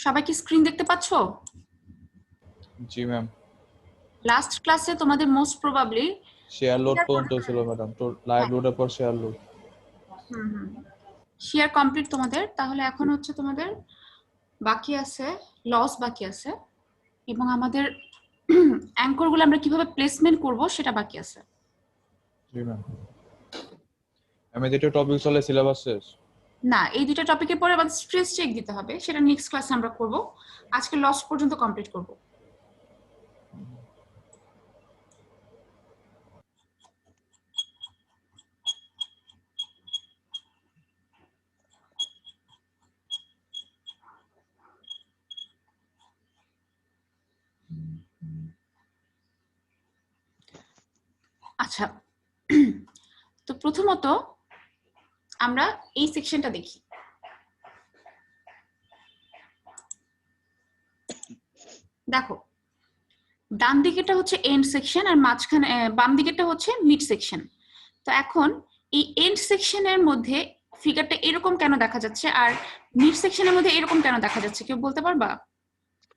সবাই কি স্ক্রিন দেখতে পাচ্ছো? জি ম্যাম। লাস্ট ক্লাসে তোমাদের মোস্ট প্রবাবলি শেয়ার লোড পর্যন্ত ছিল ম্যাডাম, তো লাইভ লোডের পর শেয়ার লোড। শেয়ার কমপ্লিট তোমাদের। তাহলে এখন হচ্ছে তোমাদের বাকি আছে লস বাকি আছে, এবং আমাদের অ্যাঙ্কর গুলো আমরা কিভাবে প্লেসমেন্ট করব সেটা বাকি আছে। জি ম্যাম। আমি যেটা টপিক চলে সিলেবাস শেষ না, এই দুটো টপিকের পরে আবার স্ট্রেস চেক দিতে হবে, সেটা নেক্সট ক্লাসে আমরা করব। আজকে লস পর্যন্ত কমপ্লিট করব। আচ্ছা, তো প্রথমত আমরা এই সেকশনটা দেখি। দেখো, ডান দিকেরটা হচ্ছে এন্ড সেকশন আর মাঝখানে বাম দিকেরটা হচ্ছে মিড সেকশন। তো এখন এই এন্ড সেকশনের মধ্যে ফিগারটা এরকম কেন দেখা যাচ্ছে আর মিড সেকশনের মধ্যে এরকম কেন দেখা যাচ্ছে, কেউ বলতে পারবা?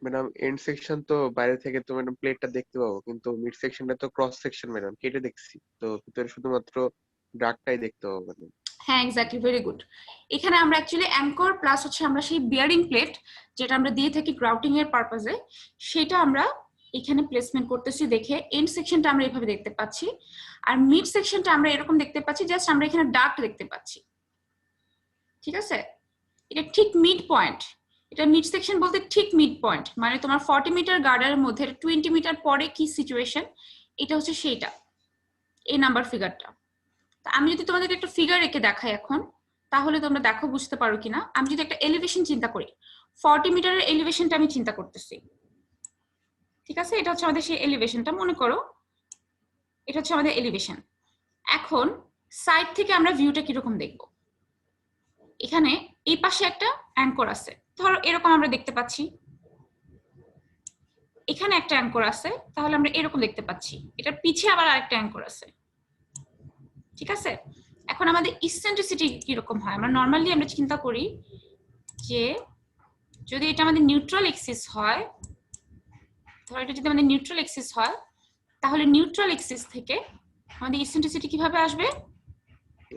ম্যাডাম এন্ড সেকশন তো বাইরে থেকে তো ম্যাডাম প্লেটটা দেখতে পাবো, কিন্তু মিড সেকশনটা তো ক্রস সেকশন ম্যাডাম, কেটে দেখছি তো ভিতরে শুধুমাত্র ডাকটাই দেখতে পাবো ম্যাডাম। হ্যাঁ, এক্স্যাক্টলি, ভেরি গুড। এখানে আমরা অ্যাকচুয়ালি অ্যাঙ্কর প্লাস হচ্ছে আমরা সেই বিয়ারিং প্লেট যেটা আমরা দিয়ে থাকি গ্রাউটিং এর পারপাজে, সেটা আমরা এখানে প্লেসমেন্ট করতেছি। দেখে এন্ড সেকশনটা আমরা এইভাবে দেখতে পাচ্ছি, আর মিড সেকশনটা আমরা এরকম দেখতে পাচ্ছি, জাস্ট আমরা এখানে ডাক্ট দেখতে পাচ্ছি। ঠিক আছে, এটা ঠিক মিড পয়েন্ট। এটা মিড সেকশন বলতে ঠিক মিড পয়েন্ট, মানে তোমার 40 মিটার গার্ডারের মধ্যে 20 মিটার পরে কি সিচুয়েশন, এটা হচ্ছে সেইটা, এই নাম্বার ফিগারটা। আমি যদি তোমাদের একটা ফিগার রেখে দেখাই এখন, তাহলে তোমরা দেখো বুঝতে পারো কিনা। আমি যদি একটা এলিভেশন চিন্তা করি, 40 মিটারের এলিভেশনটা আমি চিন্তা করতেছি। ঠিক আছে, এটা হচ্ছে আমাদের সেই এলিভেশনটা, মনে করো এটা হচ্ছে আমাদের এলিভেশন। এখন সাইড থেকে আমরা ভিউটা কিরকম দেখব। এখানে এই পাশে একটা অ্যাঙ্কর আছে, ধরো এরকম আমরা দেখতে পাচ্ছি। এখানে একটা অ্যাঙ্কর আছে, তাহলে আমরা এরকম দেখতে পাচ্ছি। এটার পিছে আবার আরেকটা অ্যাঙ্কর আছে। ঠিক আছে, এখন আমাদের ইসেন্ট্রিসিটি কিরকম হয়, আমরা নর্মালি আমরা চিন্তা করি যে যদি এটা আমাদের নিউট্রাল এক্সিস হয়, ধরো এটা যদি আমাদের নিউট্রাল এক্সিস হয়, তাহলে নিউট্রাল এক্সিস থেকে আমাদের ইসেন্ট্রিসিটি কিভাবে আসবে?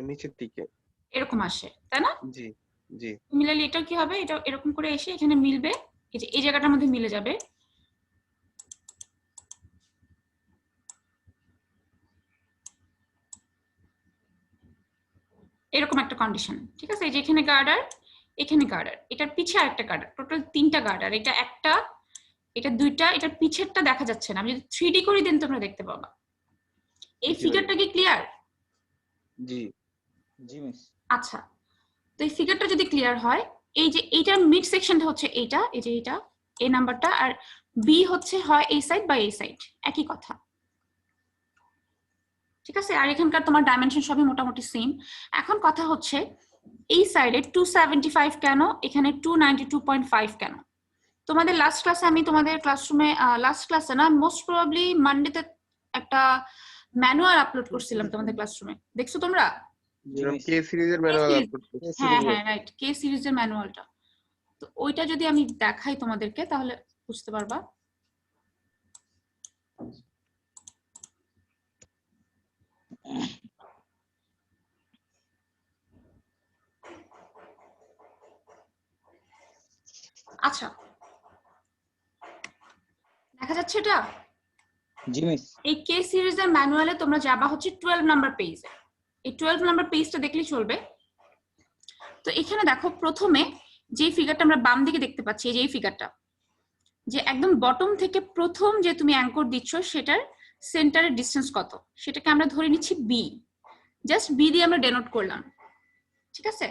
নিচের দিকে এরকম আসে, তাই না? জি জি। মিলালি এটা কি হবে, এটা এরকম করে এসে এখানে মিলবে, এই যে এই জায়গাটার মধ্যে মিলে যাবে। এরকম একটা কন্ডিশন। ঠিক আছে, এই যে এখানে গার্ডার, এখানে গার্ডার, এটার পিছে আরেকটা গার্ডার, টোটাল 3টা গার্ডার। এটা একটা, এটা 2টা, এটার পিছেরটা দেখা যাচ্ছে না। আমি যদি 3D করে দিন তোমরা দেখতে পাবা। এই ফিগারটা কি ক্লিয়ার? জি জি মিস। আচ্ছা, তো এই ফিগারটা যদি ক্লিয়ার হয়, এই যে এইটার মিড সেকশনটা হচ্ছে এইটা, এই যে এইটা এই নাম্বারটা, আর বি হচ্ছে হয় এই সাইড বা এই সাইড, একই কথা। ঠিক আছে, আর এখানকার তোমার ডাইমেনশন সবই মোটামুটি সেম। এখন কথা হচ্ছে এই সাইডে 275 কেন, এখানে 292.5 কেন? তোমাদের লাস্ট ক্লাসে আমি তোমাদের ক্লাসরুমে, লাস্ট ক্লাসে না, মোস্ট প্রবাবলি মানডেতে একটা ম্যানুয়াল আপলোড করছিলাম তোমাদের ক্লাসরুমে, দেখছো তোমরা? কে সিরিজের ম্যানুয়াল আপলোড করছি। হ্যাঁ হ্যাঁ, রাইট, কে সিরিজের ম্যানুয়ালটা। তো ওইটা যদি আমি দেখাই তোমাদেরকে তাহলে বুঝতে পারবা। আচ্ছা, দেখা যাচ্ছে এটা? জি মিস। এই কে সিরিজের ম্যানুয়ালে তোমরা যাবা হচ্ছে 12 নাম্বার পেজে। এই 12 নাম্বার পেজটা দেখলেই চলবে। তো এখানে দেখো, প্রথমে যে ফিগারটা আমরা বাম দিকে দেখতে পাচ্ছি, এই যে এই ফিগারটা, যে একদম বটম থেকে প্রথম যে তুমি অ্যাঙ্কর দিচ্ছ সেটার সেন্টারের ডিসটেন্স কত, সেটাকে আমরা ধরে নিচ্ছি বি। জাস্ট বি দিয়ে আমরা ডেনোট করলাম। ঠিক আছে,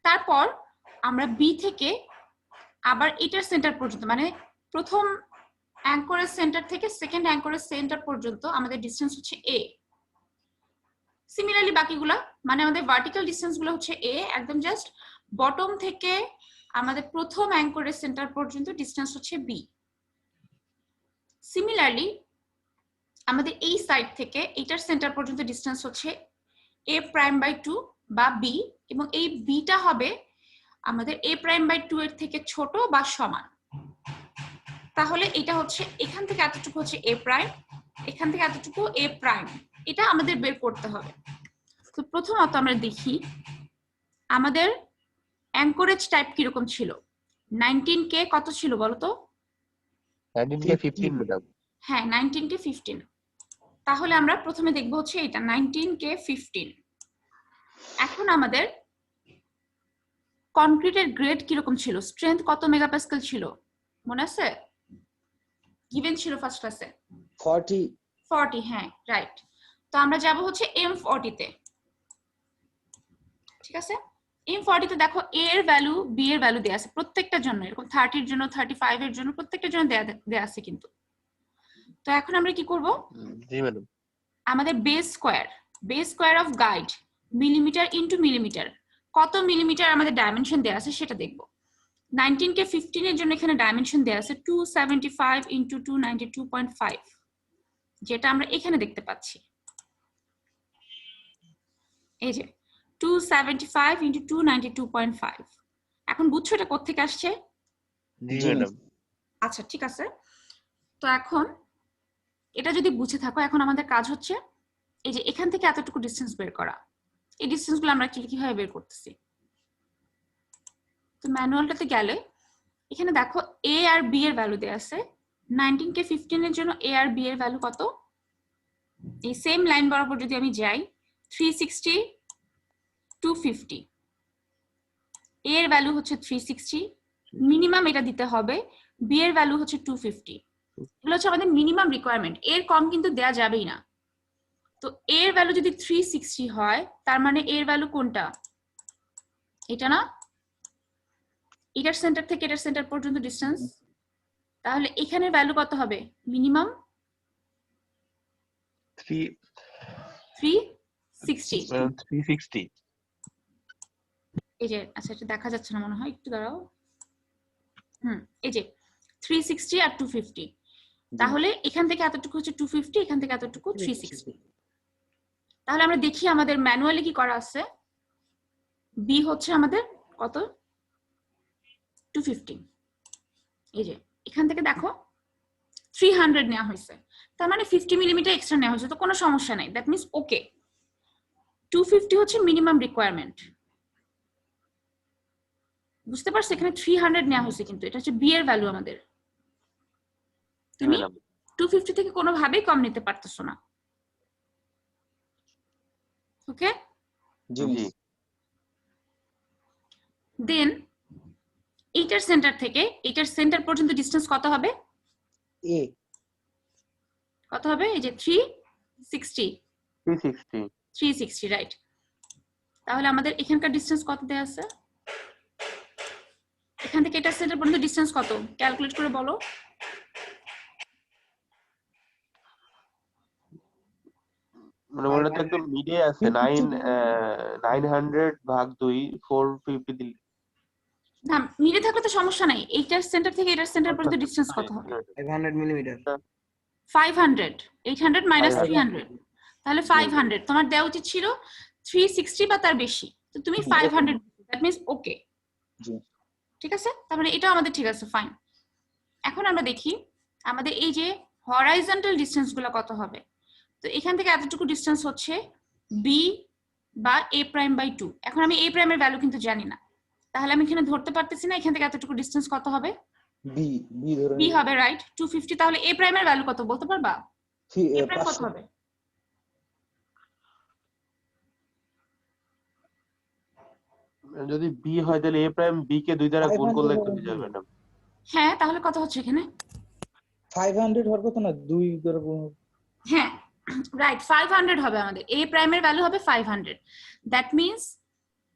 তারপর আমরা বি থেকে আবার এটার সেন্টার পর্যন্ত, মানে প্রথম অ্যাঙ্করের সেন্টার থেকে সেকেন্ড অ্যাঙ্করের সেন্টার পর্যন্ত আমাদের ডিসটেন্স হচ্ছে এ। সিমিলারলি বাকিগুলা, মানে আমাদের ভার্টিক্যাল ডিসটেন্স গুলো হচ্ছে এ, একদম জাস্ট বটম থেকে আমাদের প্রথম অ্যাঙ্করের সেন্টার পর্যন্ত ডিসটেন্স হচ্ছে বি। সিমিলারলি আমাদের এই সাইড থেকে এটার সেন্টার পর্যন্ত ডিসটেন্স হচ্ছে এ প্রাইম বাই 2 বা বি, এবং এই বিটা হবে আমাদের এ প্রাইম বাই 2 এর থেকে ছোট বা সমান। তাহলে এটা হচ্ছে এখান থেকে এতটুকু হচ্ছে এ প্রাইম, এখান থেকে এতটুকু এ প্রাইম, এটা আমাদের বের করতে হবে। তো প্রথমত আমরা দেখি আমাদের অ্যাঙ্করেজ টাইপ কিরকম ছিল। 19K কত ছিল বলতো? 19K 15 madam. হ্যাঁ 19K 15। তাহলে আমরা প্রথমে দেখবো হচ্ছে এটা 19K 15। এখন আমাদের কনক্রিটের গ্রেড কিরকম ছিল, স্ট্রেংথ কত মেগাপাস্কেল ছিল মনে আছে? গিভেন ছিল ফার্স্ট ক্লাসে 40। হ্যাঁ রাইট। তো আমরা যাব হচ্ছে M40 তে। ঠিক আছে, M40 তে দেখো A এর ভ্যালু B এর ভ্যালু দেয়া আছে প্রত্যেকটার জন্য, এরকম 30 এর জন্য 35 এর জন্য প্রত্যেকটার জন্য দেয়া আছে কিন্তু। তো এখন আমরা কি করব, জি ম্যাডাম। আমাদের base square of guide millimetre into millimetre, কত মিলিমিটার আমাদের ডাইমেনশন দেয়া আছে সেটা দেখব। 19K 15 এর জন্য এখানে ডাইমেনশন দেয়া আছে 275 ইনটু 292.5, যেটা আমরা এখানে দেখতে পাচ্ছি। এই যে 275 ইনটু 292.5। এখন বুঝছো এটা কোত্থেকে আসছে? জি ম্যাডাম। আচ্ছা ঠিক আছে, তো এখন এটা যদি বুঝে থাকো, এখন আমাদের কাজ হচ্ছে এই যে এখান থেকে এতটুকু ডিসটেন্স বের করা। এই ডিসটেন্সগুলো আমরা অ্যাকচুয়ালি কিভাবে বের করতেছি, তো ম্যানুয়ালটাতে গেলে এখানে দেখো A আর B এর ভ্যালু দেয়া আছে। 19K 15 এর জন্য A আর B এর ভ্যালু কত? এই সেম লাইন বরাবর যদি আমি যাই 360 250, A এর ভ্যালু হচ্ছে 360, মিনিমাম এটা দিতে হবে, B এর ভ্যালু হচ্ছে 250। এগুলো হচ্ছে আমাদের মিনিমাম রিকোয়ারমেন্ট, এর কম কিন্তু দেয়া যাবেই না। তো A এর ভ্যালু যদি 360 হয় তার মানে A এর ভ্যালু কোনটা, এটা না? এটার সেন্টার থেকে এটার সেন্টার পর্যন্ত ডিসটেন্স, তাহলে এখানের ভ্যালু কত হবে মিনিমাম? 360। এই যে আচ্ছা এটা দেখা যাচ্ছে না মনে হয়, একটু দাঁড়াও। এই যে 360 আর 250, তাহলে এখান থেকে এতটুকু হচ্ছে 250, এখান থেকে এতটুকু 360। তাহলে আমরা দেখি আমাদের ম্যানুয়ালি কি করা আছে। বি হচ্ছে আমাদের কত 250, এই যে এখান থেকে দেখো 300 নেওয়া হয়েছে, তার মানে 50 মিলিমিটার এক্সট্রা নেওয়া হয়েছে, তো কোনো সমস্যা নাই, দ্যাট মিন্স ওকে। 250 হচ্ছে মিনিমাম রিকোয়ারমেন্ট, বুঝতে পারছো? এখানে 300 নেওয়া হয়েছে কিন্তু এটা হচ্ছে বি এর ভ্যালু আমাদের, তুমি 250 থেকে কোনোভাবেই কম নিতে পারতেছো না। ওকে জি দেন এইটার সেন্টার থেকে এইটার সেন্টার পর্যন্ত ডিসটেন্স কত হবে? এ কত হবে? এই যে 360 রাইট। তাহলে আমাদের এখানকার ডিসটেন্স কত দেয়া আছে? এখান থেকে এটা সেন্টার পর্যন্ত ডিসটেন্স কত ক্যালকুলেট করে বলো। মানে ওটা তো একদম মিডে আছে 900 ভাগ 2 450 দিলে না মিলে থাকলে তো সমস্যা নাই, এইটার সেন্টার থেকে এটার সেন্টার পর্যন্ত ডিসটেন্স কত হবে? 500 মিলিমিটার 500, 800 মাইনাস 300, তাহলে 500। তোমার দেওয়া উচিত ছিল 360 বা তার বেশি, তো তুমি 500, দ্যাট মিন্স ওকে। জি ঠিক আছে, তার মানে এটাও আমাদের ঠিক আছে, ফাইন। এখন আমরা দেখি আমাদের এই যে হরাইজন্টাল ডিসটেন্স গুলো কত হবে। তো এখান থেকে এতটুকু ডিসটেন্স হচ্ছে বি বা a প্রাইম বাই 2। এখন আমি a প্রাইমের ভ্যালু কিন্তু জানি না, তাহলে আমি এখানে ধরতে পারতেছি না এখান থেকে এতটুকু ডিসটেন্স কত হবে। বি ধরে বি হবে রাইট 250, তাহলে a প্রাইমের ভ্যালু কত বলতে পারবা? a প্রাইম কত হবে? যদি বি হয় তাহলে এ প্রাইম বি কে 2 দ্বারা গুণ করলে হয়ে যাবে ম্যাডাম। হ্যাঁ তাহলে কত হচ্ছে এখানে? 500 হওয়ার কথা না, 2 ধরে হ্যাঁ রাইট 500 হবে আমাদের, a প্রাইমের ভ্যালু হবে 500। দ্যাট মিন্স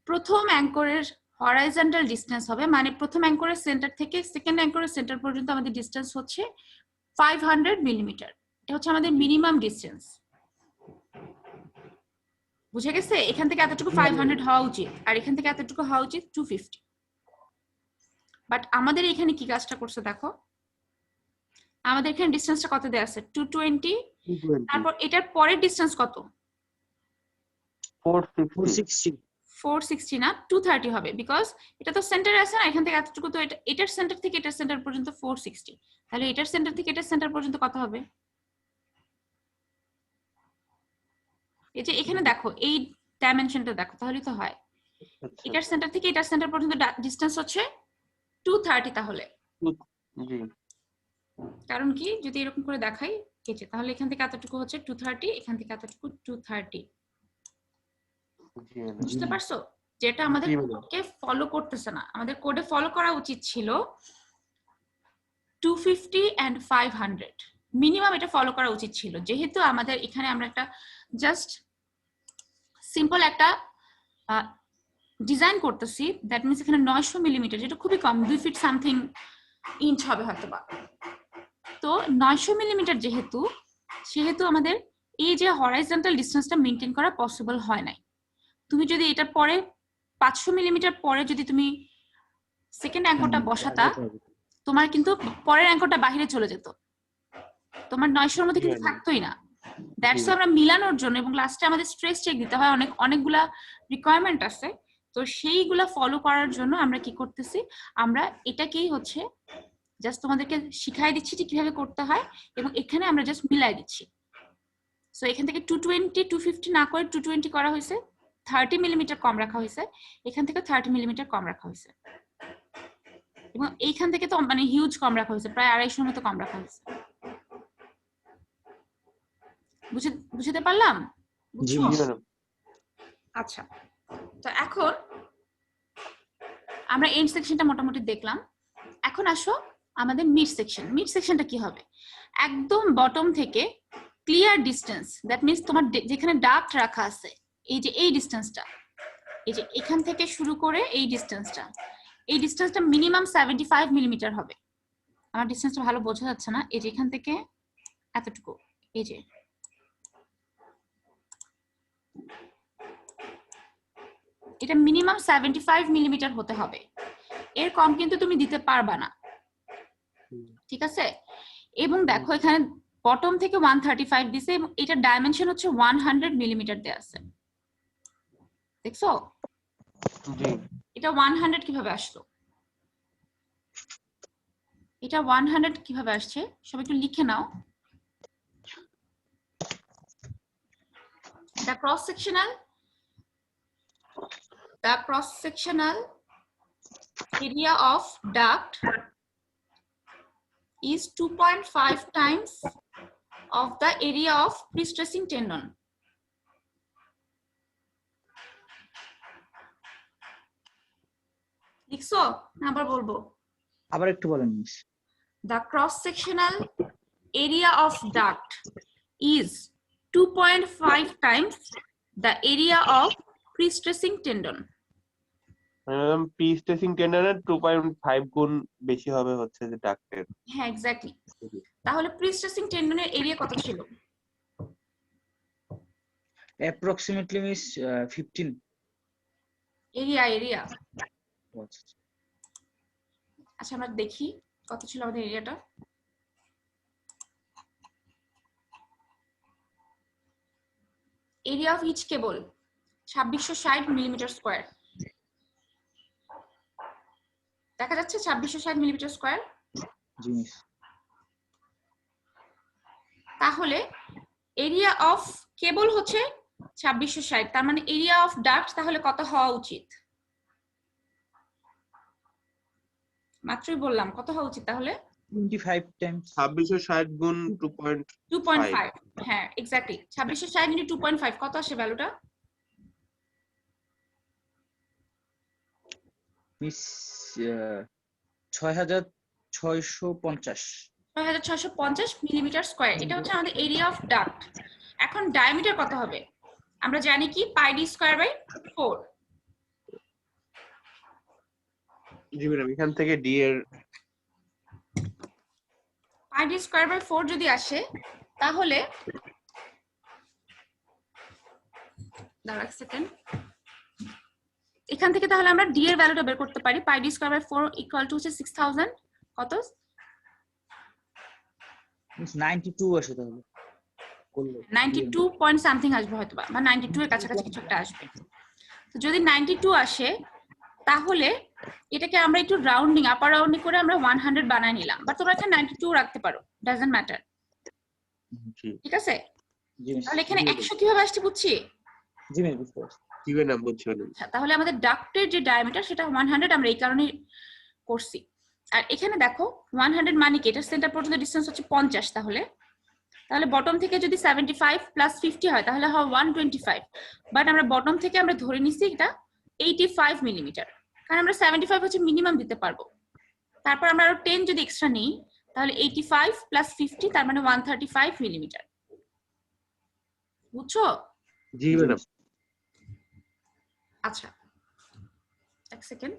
প্রথম অ্যাঙ্করের হরাইজন্টাল ডিসটেন্স হবে, মানে প্রথম অ্যাঙ্করের সেন্টার থেকে সেকেন্ড অ্যাঙ্করের সেন্টার পর্যন্ত আমাদের ডিসটেন্স হচ্ছে 500 মিলিমিটার। এটা হচ্ছে আমাদের মিনিমাম ডিসটেন্স, বুঝে গেছে? এখান থেকে এতটুকু 500 হওয়া উচিত, আর এখান থেকে এতটুকু হওয়া উচিত 250। বাট আমাদের এখানে কি কাজটা করছে দেখো, আমাদের এখানে ডিসটেন্সটা কত দেয়া আছে 220, তারপর এটার পরের ডিসটেন্স কত? 460 460 না 230 হবে, বিকজ এটা তো সেন্টারে আছে না, এখান থেকে এতটুকু, তো এটার সেন্টার থেকে এটার সেন্টার পর্যন্ত 460, তাহলে এটার সেন্টার থেকে এটার সেন্টার পর্যন্ত কত হবে? এই যে এখানে দেখো এই ডাইমেনশনটা দেখো, তাহলেই তো হয়। আচ্ছা এটার সেন্টার থেকে এটার সেন্টার পর্যন্ত ডিসটেন্স হচ্ছে 230, তাহলে জি কারণ কি যদি এরকম করে দেখাই কেটে, তাহলে এখান থেকে এতটুকু হচ্ছে 230, এখান থেকে এতটুকু 230। জি ম্যাডাম বুঝতে পারছো? যেটা আমাদের জি ম্যাডাম কোডকে ফলো করতেছে না, আমাদের কোডে ফলো করা উচিত ছিল 250 and 500 মিনিমাম, এটা ফলো করা উচিত ছিল। যেহেতু আমাদের এখানে আমরা একটা জাস্ট সিম্পল একটা ডিজাইন করতেছি, দ্যাট মিনস এখানে 900 মিলিমিটার, যেটা খুবই কম, 2 ফিট সামথিং ইঞ্চ হবে হয়তো বা। তো 900 মিলিমিটার যেহেতু, সেহেতু আমাদের এই যে হরাইজন্টাল ডিসটেন্সটা মেনটেন করা পসিবল হয় নাই। তুমি যদি এটা পরে 500 মিলিমিটার পরে যদি তুমি সেকেন্ড অ্যাঙ্করটা বসাতা, তোমার কিন্তু পরের অ্যাঙ্করটা বাইরে চলে যেত, তোমার 900 মধ্যে কিন্তু থাকতোই না। দ্যাটস আমরা মিলানোর জন্য, এবং লাস্টে আমাদের স্ট্রেস চেক দিতে হয়, অনেকগুলা রিকোয়ারমেন্ট আছে, তো সেইগুলা ফলো করার জন্য আমরা কি করতেছি, আমরা এটাকেই হচ্ছে জাস্ট তোমাদেরকে শিখাই দিচ্ছি যে কিভাবে করতে হয়, এবং এখানে আমরা জাস্ট মিলাই দিচ্ছি। সো এখান থেকে 220 250 না করে 220 করা হয়েছে, 30 মিলিমিটার কম রাখা হয়েছে, এখান থেকে 30 মিলিমিটার কম রাখা হয়েছে, এবং এইখান থেকে তো মানে হিউজ কম রাখা হয়েছে, প্রায় 250 মতো কম রাখা হয়েছে। বুঝতে পারলাম? জি ম্যাডাম আচ্ছা, তো এখন আমরা এন্ড সেকশনটা মোটামুটি দেখলাম। এখন আসো আমাদের মিড সেকশন। মিড সেকশনটা কি হবে? একদম বটম থেকে ক্লিয়ার ডিসটেন্স, দ্যাট মিন্স তোমার যেখানে ডাক্ট রাখা আছে, এই যে এই ডিসটেন্সটা, এই যে এখান থেকে শুরু করে এই ডিসটেন্সটা মিনিমাম 75 মিলিমিটার হবে। আমার ডিসটেন্সটা ভালো বোঝা যাচ্ছে না, এই যে এখান থেকে এতটুকু, এই যে এটা মিনিমাম 75 মিলিমিটার হতে হবে, এর কম কিন্তু তুমি দিতে পারবা না, ঠিক আছে? এবং দেখো এখানে বটম থেকে 135 দিছে, এবং এটা ডাইমেনশন হচ্ছে 100 মিলিমিটার দেয়া আছে, দেখছো? জি এটা 100 কিভাবে আসলো? এটা 100 কিভাবে আসছে সবাই একটু লিখে নাও। The cross sectional area of duct is 2.5 times of the area of pre-stressing tendon. লিখছো না আবার বলবো? আবার একটু বলেন miss. The cross sectional area of duct is 2.5 times the area of pre-stressing tendon. Madam pre stressing টেন্ডনের 2.5 গুণ বেশি হবে হচ্ছে যে ডাক্টের। হ্যাঁ এক্স্যাক্টলি। তাহলে pre-stressing টেন্ডনের এরিয়া কত ছিল? Approximately miss 15। এরিয়া আচ্ছা আমরা দেখি কত ছিল আমাদের এরিয়াটা। Area of each cable 2660 millimeter square. দেখা যাচ্ছে 2660 মিলিমিটার স্কয়ার। জি মিস। তাহলে এরিয়া অফ কেবল হচ্ছে 2660, তার মানে এরিয়া অফ ডাক্ট তাহলে কত হওয়া উচিত? মাত্রই বললাম কত হওয়া উচিত তাহলে? 25 টাইমস 2660 গুণ 2.5। হ্যাঁ এক্স্যাক্টলি 2660 ইনটু 2.5 কত আসে ভ্যালুটা? মিস 6650। 6650 মিলিমিটার স্কয়ার, এটা হচ্ছে আমাদের এরিয়া অফ ডাক্ট। এখন ডায়ামিটার কত হবে? আমরা জানি কি পাই ডি স্কয়ার বাই 4। জি ম্যাডাম এখান থেকে ডি এর পাই ডি স্কয়ার বাই 4 যদি আসে তাহলে দাঁড়া এক সেকেন্ড, এখান থেকে তাহলে আমরা ডি এর ভ্যালুটা বের করতে পারি। Pi D square by 4 equal to হচ্ছে 6000 কত? মিস 92 আসে তাহলে করলে 92 পয়েন্ট সামথিং আসবে হয়তো বা 92 এর কাছাকাছি কিছু একটা আসবে। তো যদি 92 আসে তাহলে এটাকে আমরা একটু রাউন্ডিং আপার রাউন্ডিং করে আমরা 100 বানায় নিলাম, বা তোমরা এখানে 92 রাখতে পারো, ডাজন্ট ম্যাটার। জি ঠিক আছে, জি মিস। তাহলে এখানে 100 কিভাবে আসছে বুঝছি। জি মিস বুঝতে পারছি। কি নাম বুঝছি ম্যাডাম। আচ্ছা, তাহলে আমাদের ডাক্টের যে ডায়ামিটার সেটা 100 আমরা এই কারণে করছি। আর এখানে দেখো 100 মানে কি, এটা সেন্টার পর্যন্ত ডিসটেন্স হচ্ছে 50, তাহলে বটম থেকে যদি 75 প্লাস 50 হয় তাহলে হয় 125, বাট আমরা বটম থেকে আমরা ধরে নিছি এটা 85 মিলিমিটার, কারণ আমরা 75 হচ্ছে মিনিমাম দিতে পারবো। তারপর আমরা আরো 10 যদি এক্সট্রা নিই তাহলে 85 প্লাস 50 তার মানে 135 মিলিমিটার। বুঝছো? জি ম্যাডাম। আচ্ছা, এক সেকেন্ড।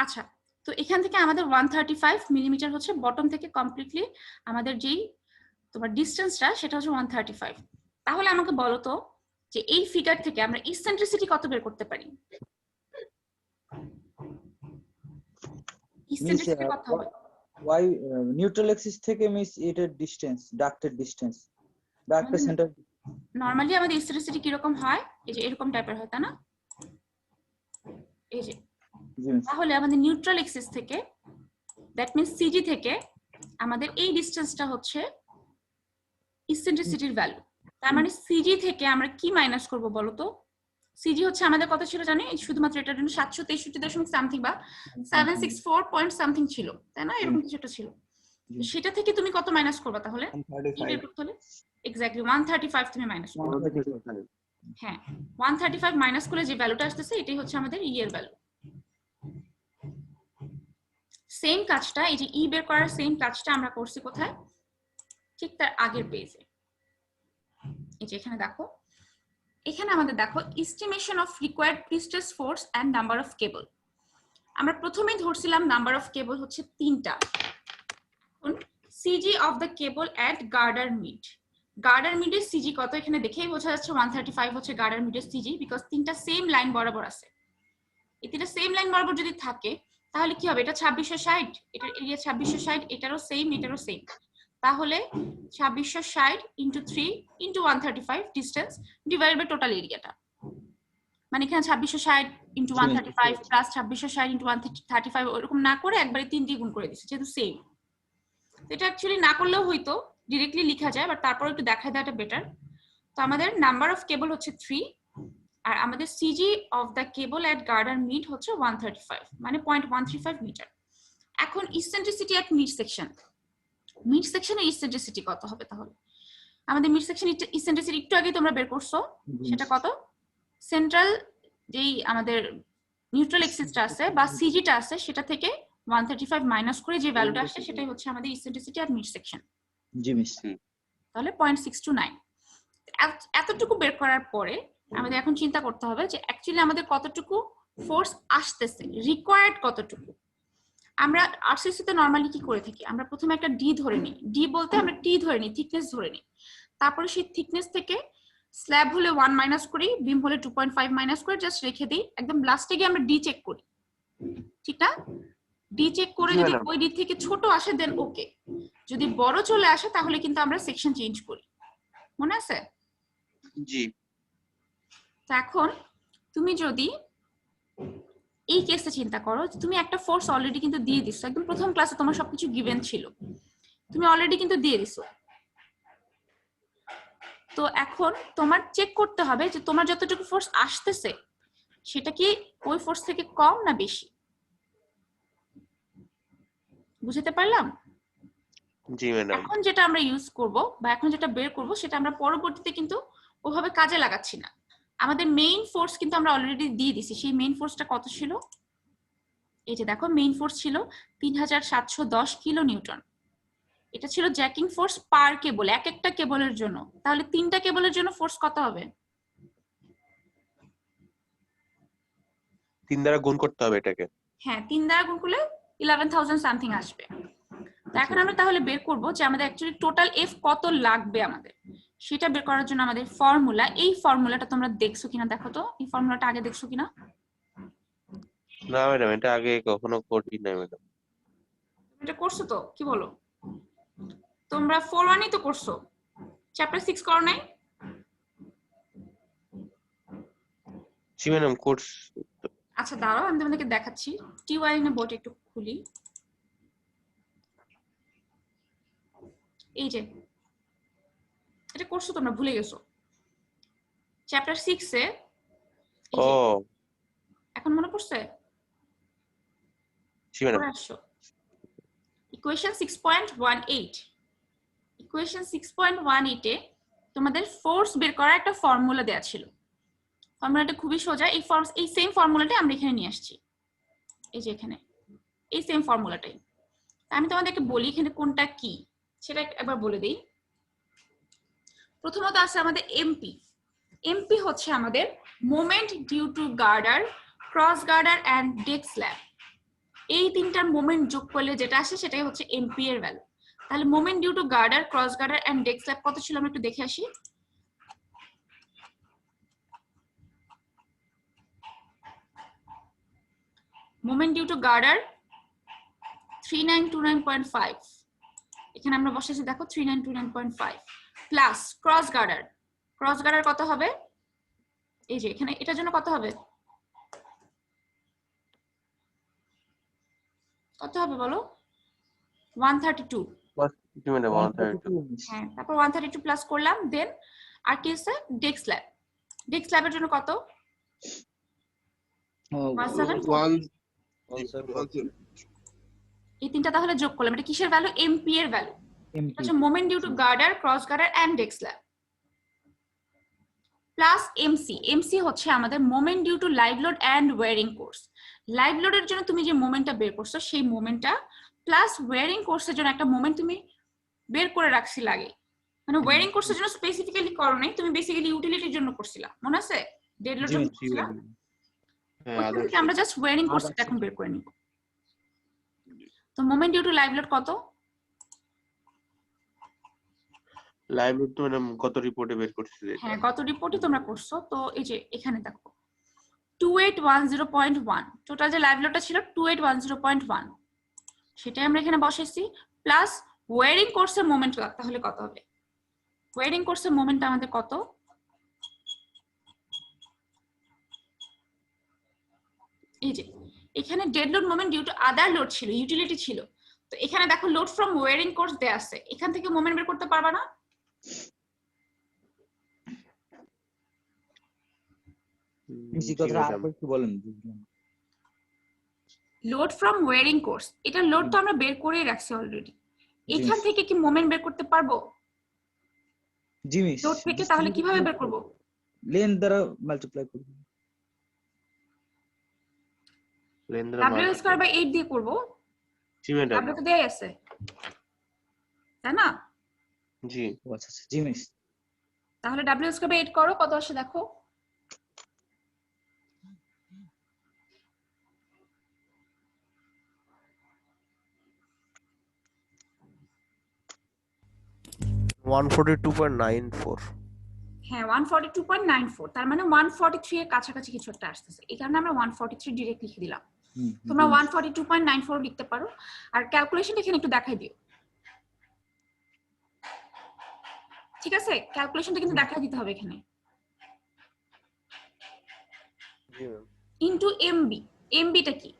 আচ্ছা, তো এখান থেকে আমাদের 135 মিলিমিটার হচ্ছে বটম থেকে কমপ্লিটলি আমাদের যেই তোমার ডিসটেন্সটা সেটা হচ্ছে 135। তাহলে আমাকে বলো তো যে এই ফিগার থেকে আমরা ইসেন্ট্রিসিটি কত বের করতে পারি? ইসেন্ট্রিসিটি কত হবে? ওয়াই নিউট্রাল অ্যাক্সিস থেকে মিস এটার ডিসটেন্স, ডাক্টের ডিসটেন্স, ডাক্টের সেন্টার। নরমালি আমাদের ইসেন্ট্রিসিটি কি রকম হয়? এই যে এরকম টাইপের হয়, তাই না? এই যে, জি মিস। তাহলে আমাদের নিউট্রাল অ্যাক্সিস থেকে, দ্যাট মিন্স সিজি থেকে আমাদের এই ডিসটেন্সটা হচ্ছে ইসেন্ট্রিসিটির ভ্যালু। তার মানে সিজি থেকে আমরা কি মাইনাস করব বলো তো? সিজি হচ্ছে আমাদের কত ছিল জানি, শুধুমাত্র এটার জন্য 763 সামথিং বা 764 পয়েন্ট সামথিং ছিল, তাই না? এরকম কিছু একটা ছিল। সেটা থেকে তুমি কত মাইনাস করবে তাহলে? এক্স্যাক্টলি 135 তুমি মাইনাস করবে। হ্যাঁ, 135 মাইনাস করে যে ভ্যালুটা আসতেছে এটাই হচ্ছে আমাদের ই এর ভ্যালু। সেম কাজটা, এই যে ই বের করার সেম কাজটা আমরা করছি কোথায়? ঠিক তার আগের পেজে। এই যে এখানে দেখো, এখানে আমাদের দেখো estimation of required prestress force and number of cable. আমরা প্রথমেই ধরছিলাম নাম্বার অফ কেবল হচ্ছে 3টা। এখন CG of the cable at girder mid, girder মিডের সিজি কত এখানে দেখেই বোঝা যাচ্ছে 135 হচ্ছে গার্ডার মিডের সিজি, বিকজ তিনটা সেম লাইন বরাবর আছে। এই তিনটা সেম লাইন বরাবর যদি থাকে তাহলে কি হবে? এটা 2660, এটার এরিয়া 2660, এটারও সেম, এটারও সেম। তাহলে 2660 into 3 into 135 distance divide by total এরিয়াটা, মানে এখানে 2660 ইন্টু 135 প্লাস 2660 ইন্টু 135 ওরকম না করে একবারে 3 দিয়ে গুণ করে দিচ্ছে, যেহেতু সেম। এটা অ্যাকচুয়ালি না করলেও হয়তো, ডিরেক্টলি লেখা যায়, বাট তারপর একটু দেখা দেওয়াটা বেটার। তো আমাদের নাম্বার অফ কেবল হচ্ছে 3 আর আমাদের CG of the cable at girder mid হচ্ছে 135, মানে 0.135 মিটার। এখন eccentricity at mid section, mid সেকশনে ইসেন্ট্রিসিটি কত হবে তাহলে? আমাদের মিড সেকশন ইসেন্ট্রিসিটি একটু আগে তোমরা বের করছো, সেটা কত? সেন্ট্রাল যেই আমাদের নিউট্রাল এক্সিসটা আছে বা সিজিটা আছে সেটা থেকে 135 মাইনাস করে যে ভ্যালুটা আসে সেটাই হচ্ছে আমাদের eccentricity at mid section. G miss. তাহলে 0.629। এতটুকু বের করার পরে আমাদের এখন চিন্তা করতে হবে যে অ্যাকচুয়ালি আমাদের কতটুকু ফোর্স আসতেছে, রিকোয়ার্ড কতটুকু। আমরা আরসিসি তে নরমালি কি করে থাকি, আমরা প্রথমে একটা ডি ধরে নিই, ডি বলতে আমরা টি ধরে নিই, থিকনেস ধরে নিই। তারপরে সেই থিকনেস থেকে স্ল্যাব হলে 1 মাইনাস করি, বিম হলে 2.5 মাইনাস করে জাস্ট রেখে দিই, একদম লাস্টে গিয়ে আমরা ডি চেক করি, ঠিক না? ডি চেক করে যদি ওই ডি থেকে ছোট আসে দেন ওকে, যদি বড় চলে আসে তাহলে কিন্তু আমরা সেকশন চেঞ্জ করি, মনে আছে? জি। তো এখন তুমি যদি এই কেসে চিন্তা করো, তুমি একটা ফোর্স অলরেডি কিন্তু দিয়ে দিছো, একদম প্রথম ক্লাসে তোমার সবকিছু গিভেন ছিল, তুমি অলরেডি কিন্তু দিয়ে দিছো। তো এখন তোমার চেক করতে হবে যে তোমার যতটুকু ফোর্স আসতেছে সেটা কি ওই ফোর্স থেকে কম না বেশি। বুঝতে পারলাম? জি ম্যাডাম। এখন যেটা আমরা ইউজ করব বা এখন যেটা বের করব সেটা আমরা পরবর্তীতে কিন্তু ওভাবে কাজে লাগাচ্ছি না, আমাদের মেইন ফোর্স কিন্তু আমরা অলরেডি দিয়ে দিছি। সেই মেইন ফোর্সটা কত ছিল? এই যে দেখো, মেইন ফোর্স ছিল 3710 কিলো নিউটন। এটা ছিল জ্যাকিং ফোর্স পার কেবল, এক একটা কেবলের জন্য। তাহলে 3টা কেবলের জন্য ফোর্স কত হবে? 3 দ্বারা গুণ করতে হবে এটাকে। হ্যাঁ, 3 দ্বারা গুণ করলে 11,000 সামথিং আসবে। তো এখন আমরা তাহলে বের করব যে আমাদের অ্যাকচুয়ালি টোটাল এফ কত লাগবে আমাদের। সেটা বের করার জন্য আমাদের ফর্মুলা, এই ফর্মুলাটা তোমরা দেখছো কিনা দেখো তো, এই ফর্মুলাটা আগে দেখছো কিনা? না ম্যাডাম, এটা আগে কখনো করি নাই ম্যাডাম। এটা করছো তো? কি বলো, তোমরা 4-1 তো করছো, চ্যাপ্টার 6 করো নাই? জি ম্যাডাম, কোর্স। আচ্ছা দাঁড়াও, আমি তোমাদেরকে দেখাচ্ছি। টিওয়াই না বোর্ড একটু খুলি। এই যে এটা করছো তোমরা, ভুলে গেছো। চ্যাপ্টার 6 এ ও এখন মনে পড়ছে? জি ম্যাডাম। ইকুয়েশন 6.18, ইকুয়েশন 6.18 এ তোমাদের ফোর্স বের করার একটা ফর্মুলা দেয়া ছিল। ফর্মুলাটা খুবই সোজা। এই সেম ফর্মুলাটাই আমরা এখানে নিয়ে আসছি। এই যে এখানে এই সেম ফর্মুলাটাই। আমি তোমাদেরকে বলি এখানে কোনটা কি সেটা একবার বলে দিই। প্রথমত আছে আমাদের এমপি। এমপি হচ্ছে আমাদের moment due to girder, cross girder and deck slab. এই তিনটার মোমেন্ট যোগ করলে যেটা আসে সেটাই হচ্ছে এমপি এর ভ্যালু। তাহলে moment due to girder, cross girder and deck slab কত ছিল আমরা একটু দেখে আসি। মোমেন্ট ডিউ টু গার্ডার 3929.5, এখানে আমরা বসেছি দেখো 3929.5 প্লাস ক্রস গার্ডার। ক্রস গার্ডার কত হবে? এই যে এখানে এটার জন্য কত হবে? কত হবে বলো? 132। জি ম্যাডাম, 132। হ্যাঁ, তারপর 132 প্লাস করলাম। দেন আর কি আছে? Day slab. ডেক স্ল্যাবের জন্য কত? 1740। এই তিনটা তাহলে যোগ করলাম, এটা কিসের ভ্যালু? এমপি এর ভ্যালু। এটা হচ্ছে moment due to girder, cross girder and deck slab plus MC. MC হচ্ছে আমাদের moment due to live load and wearing course. Live লোডের জন্য তুমি যে মোমেন্টটা বের করছো সেই মোমেন্টটা প্লাস ওয়্যারিং কোর্সের জন্য একটা মোমেন্ট তুমি বের করে রাখছিল আগে। মানে ওয়্যারিং কোর্সের জন্য স্পেসিফিক্যালি করো নাই, তুমি বেসিক্যালি ইউটিলিটির জন্য করছিলা, মনে আছে? ডেড লোড যখন করছিলা ওখান থেকে আমরা জাস্ট ওয়্যারিং কোর্সটা এখন বের করে নিব। তো moment due to live load কত? লাইভ লোড তো ম্যাডাম গত রিপোর্টে বের করছি। হ্যাঁ, গত রিপোর্টে তোমরা করছো। তো এই যে এখানে দেখো 2810.1, টোটাল যে লাইভ লোডটা ছিল 2810.1, সেটাই আমরা এখানে বসাইছি প্লাস ওয়্যারিং কোর্সের মোমেন্ট। তাহলে কত হবে? ওয়্যারিং কোর্সের মোমেন্ট আমাদের কত? এই যে এখানে dead load moment due to other load ছিল, ইউটিলিটি ছিল। তো এখানে দেখো লোড ফ্রম ওয়্যারিং কোর্স দেয়া আছে, এখান থেকে মোমেন্ট বের করতে পারবা না? লোড ফ্রম ওয়্যারিং কোর্স, এটা লোড তো আমরা বের করেই রাখছি অলরেডি। এখান থেকে কি মোমেন্ট বের করতে পারবো? জি মিস। লোড থেকে তাহলে কিভাবে বের করব? লেন্থ দ্বারা মাল্টিপ্লাই করব। W স্কয়ার বাই 8 দিয়ে করব। জি ম্যাডাম। W তো দেয়াই আছে, তাই না? জি। আচ্ছা আচ্ছা, জি মিস। তাহলে W স্কয়ার বাই 8 করো, কত আসে দেখো। হ্যাঁ 142.94, তার মানে 143 এর কাছাকাছি কিছু একটা আসতেছে। এই কারণে আমরা 143 ডিরেক্ট লিখে দিলাম। তোমরা 142.94 লিখতে পারো। আর ক্যালকুলেশন এখানে একটু দেখাই দিও, ঠিক আছে? ক্যালকুলেশনটা কিন্তু দেখাই দিতে হবে এখানে। Into MB. এমবিটা কি?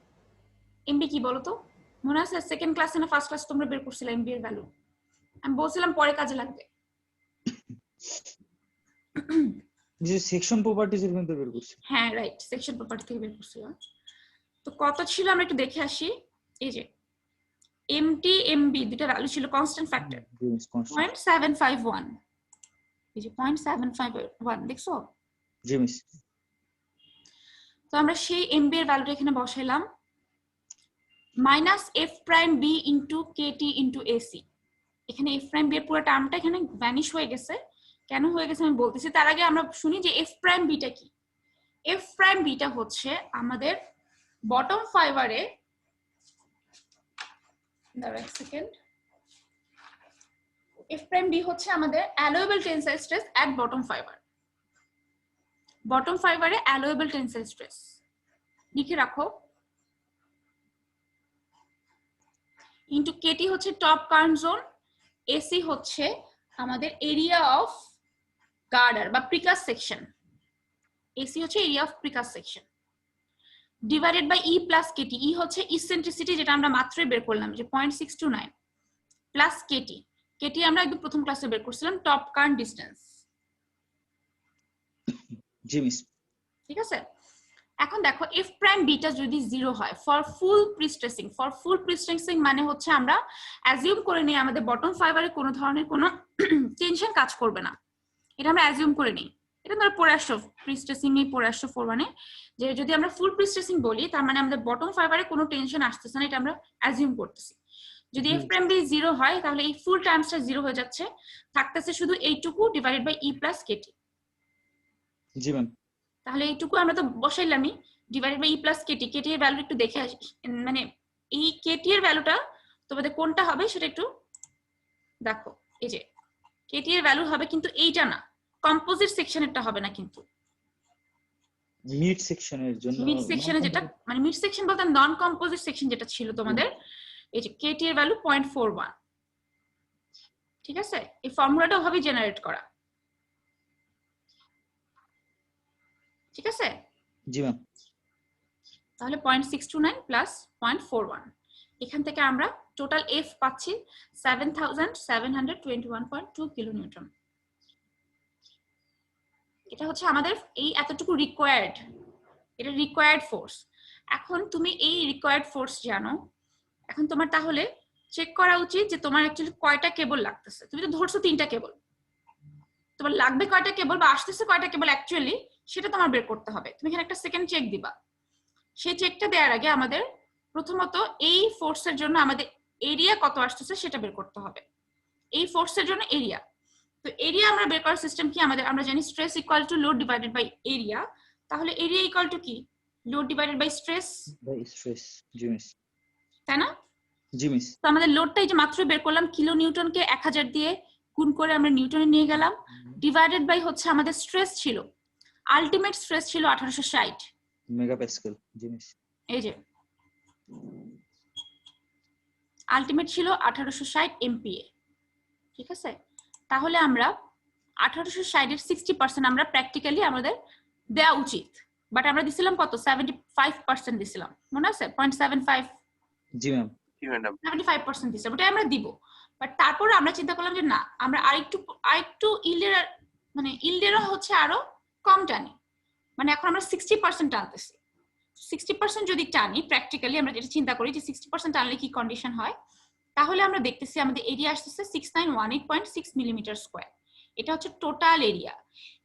এমবি কি বলো তো? মনে আছে সেকেন্ড ক্লাসে না ফার্স্ট ক্লাসে তোমরা বের করছিলে এমবি এর ভ্যালু? আমি বলছিলাম পরে কাজে লাগবে। যে সেকশন প্রপার্টিজ এর মধ্যে বের করছি। হ্যাঁ রাইট, সেকশন প্রপার্টি থেকে বের করছিলাম। তো কত ছিল আমরা একটু দেখে আসি। এই যে এমটি এমবি দুটো ভ্যালু ছিল কনস্ট্যান্ট ফ্যাক্টর 0.751। এই যে 0.751 দেখছো? জি মিস। তো আমরা সেই এমবি এর ভ্যালুটা এখানে বসাইলাম, minus F prime B into KT into AC. এখানে এফ প্রাইম বি এর পুরো টার্মটা এখানে ভ্যানিশ হয়ে গেছে। কেন হয়ে গেছে আমি বলতেছি, তার আগে আমরা শুনি যে এফ প্রাইম বিটা কি। এফ প্রাইম বিটা হচ্ছে আমাদের বটম ফাইবারে, দাঁড়াও এক সেকেন্ড, এফ প্রাইম বি হচ্ছে আমাদের allowable tensile stress at bottom fibre. Bottom ফাইবারে অ্যালোয়েবল টেনসাইল স্ট্রেস লিখে রাখো, ইন্টু কেটি হচ্ছে টপ কার্ন জোন, এসি হচ্ছে আমাদের এরিয়া অফ গার্ডার বা প্রিকাস সেকশন, এসি হচ্ছে area of precast section, divided by E plus KT. E হচ্ছে eccentricity, যেটা আমরা মাত্রই বের করলাম যে 0.629, প্লাস কেটি। কেটি আমরা একদম প্রথম ক্লাসে বের করছিলাম, টপ কার্ন ডিসটেন্স। জি মিস। ঠিক আছে, এখন দেখো এফ প্রাইম বিটা যদি 0 হয় for full prestressing, for full prestressing মানে হচ্ছে আমরা অ্যাজিউম করে নিই আমাদের বটম ফাইবারে কোনো ধরনের কোনো টেনশন কাজ করবে না, এটা আমরা অ্যাজিউম করে নিই। এটা আমরা পড়ে আসছো প্রিস্ট্রেসিং এ পড়ে আসছো 4-1 যে যদি আমরা ফুল প্রিস্ট্রেসিং বলি তার মানে আমাদের বটম ফাইবারে কোনো টেনশন আসতেছে না, এটা আমরা অ্যাজিউম করতেছি। যদি এফ প্রাইম বি 0 হয় তাহলে এই ফুল টার্মসটা 0 হয়ে যাচ্ছে, থাকতেছে শুধু এইটুকু divided by E plus KT. জি ম্যাম। তাহলে এইটুকু আমরা তো বসাইলামই, divided by E plus KT. KT এর ভ্যালু একটু দেখে আসি, মানে এই কেটি এর ভ্যালুটা তোমাদের কোনটা হবে সেটা একটু দেখো। এই যে কেটি এর ভ্যালু হবে কিন্তু এইটা না, কম্পোজিট সেকশনেরটা হবে না, কিন্তু মিড সেকশনের জন্য, মিড সেকশনে যেটা মানে মিড সেকশন বলতে নন কম্পোজিট সেকশন যেটা ছিল তোমাদের, এই যে কেটি এর ভ্যালু 0.41। ঠিক আছে, এই ফর্মুলাটা ওভাবে জেনারেট করা। ঠিক আছে, জি ম্যাম। তাহলে 0.629 প্লাস 0.41, এখান থেকে আমরা টোটাল এফ পাচ্ছি 7721.2 কিলোনিউটন। এটা হচ্ছে আমাদের এই এতটুকু রিকোয়ার্ড, এটা রিকোয়ার্ড ফোর্স। এখন তুমি এই রিকোয়ার্ড ফোর্স জানো, এখন তোমার তাহলে চেক করা উচিত যে তোমার অ্যাকচুয়ালি কয়টা কেবল লাগতেছে। তুমি তো ধরছো 3টা কেবল, তোমার লাগবে কয়টা কেবল বা আসতেছে কয়টা কেবল অ্যাকচুয়ালি সেটা তোমার বের করতে হবে। তুমি এখানে একটা সেকেন্ড চেক দিবা, সেই চেকটা দেওয়ার আগে আমাদের প্রথমত এই ফোর্সের জন্য আমাদের এরিয়া কত আসতেছে সেটা বের করতে হবে। এই ফোর্সের জন্য এরিয়া, তো এরিয়া আমরা বের করার সিস্টেম কি আমাদের, আমরা জানি stress equal to load divided by area. তাহলে এরিয়া ইকুয়াল টু কি, load divided by stress, by stress. জি মিস। তাই না? জি মিস। তো আমাদের লোডটা এই যে মাত্র বের করলাম, কিলো নিউটনকে 1000 দিয়ে গুণ করে আমরা নিউটনে নিয়ে গেলাম, ডিভাইডেড বাই হচ্ছে আমাদের স্ট্রেস ছিল, আলটিমেট স্ট্রেস ছিল 1860 মেগাপ্যাসকেল। জি মিস। এই যে আলটিমেট ছিল 1860 এমপিএ। ঠিক আছে, তাহলে আমরা 1860 এর 60% আমরা প্র্যাকটিক্যালি আমাদের দেওয়া উচিত, বাট আমরা দিছিলাম কত, 75% দিছিলাম, মনে আছে? 0.75। জি ম্যাম। জি ম্যাডাম। 75% দিছিলাম, ওটা আমরা দিব। বাট তারপর আমরা চিন্তা করলাম যে না, আমরা আরেকটু ইল্ডেরও হচ্ছে আরো কম টানি, মানে এখন আমরা 60% টানতেছি। 60% যদি টানি প্র্যাকটিক্যালি, আমরা যেটা চিন্তা করি যে 60% টানলে কি কন্ডিশন হয়, তাহলে আমরা দেখতেছি আমাদের এরিয়া আসতেছে 6918.6 মিলিমিটার স্কয়ার। এটা হচ্ছে টোটাল এরিয়া।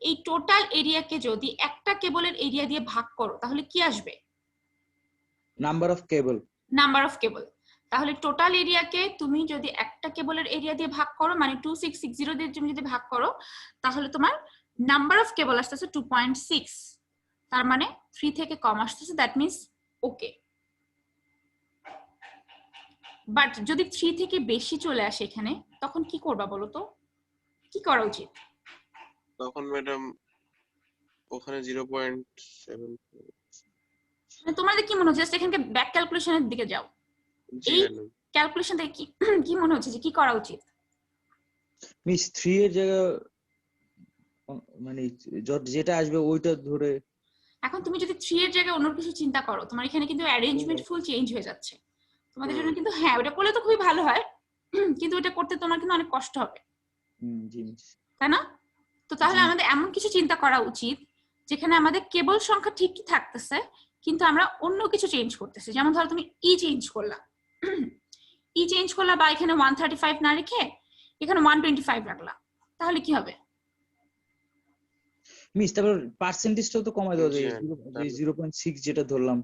এই টোটাল এরিয়াকে যদি একটা কেবলের এরিয়া দিয়ে ভাগ করো তাহলে কি আসবে? Number of cable. Number of cable. তাহলে টোটাল এরিয়াকে তুমি যদি একটা কেবলের এরিয়া দিয়ে ভাগ করো, মানে 2660 দিয়ে তুমি যদি ভাগ করো, তাহলে তোমার নাম্বার অফ কেবল আসতেছে 2.6, তার মানে 3 থেকে কম আসতেছে, দ্যাট মিন্স ওকে। বাট যদি 3 থেকে বেশি চলে আসে এখানে, তখন কি করবা বলো তো, কি করা উচিত? তখন ম্যাডাম ওখানে 0.7। মানে তোমাদের কি মনে হচ্ছে, জাস্ট এখানে ব্যাক ক্যালকুলেশনের দিকে যাও, জি এই ম্যাডাম। ক্যালকুলেশন থেকে কি মনে হচ্ছে যে কি করা উচিত? মিস 3 এর জায়গা মানে যেটা আসবে ওইটা ধরে। এখন তুমি যদি 3 এর জায়গায় অন্য কিছু চিন্তা করো, তোমার এখানে কিন্তু অ্যারেঞ্জমেন্ট ফুল চেঞ্জ হয়ে যাচ্ছে তোমাদের জন্য, কিন্তু হ্যাঁ ওটা করলে তো খুবই ভালো হয়, কিন্তু ওটা করতে তোমার কিন্তু অনেক কষ্ট হবে, জি মিস। তাই না? তো তাহলে আমাদের এমন কিছু চিন্তা করা উচিত যেখানে আমাদের কেবল সংখ্যা ঠিকই থাকতেছে, কিন্তু আমরা অন্য কিছু চেঞ্জ করতেছি। যেমন ধরো তুমি ই চেঞ্জ করলা, বা এখানে 135 না রেখে এখানে 125 রাখলা, তাহলে কি হবে? মিস তারপর পার্সেন্টেজটাও তো কমাই দেওয়া জি যায়, ম্যাম। 0.6 যেটা ধরলাম।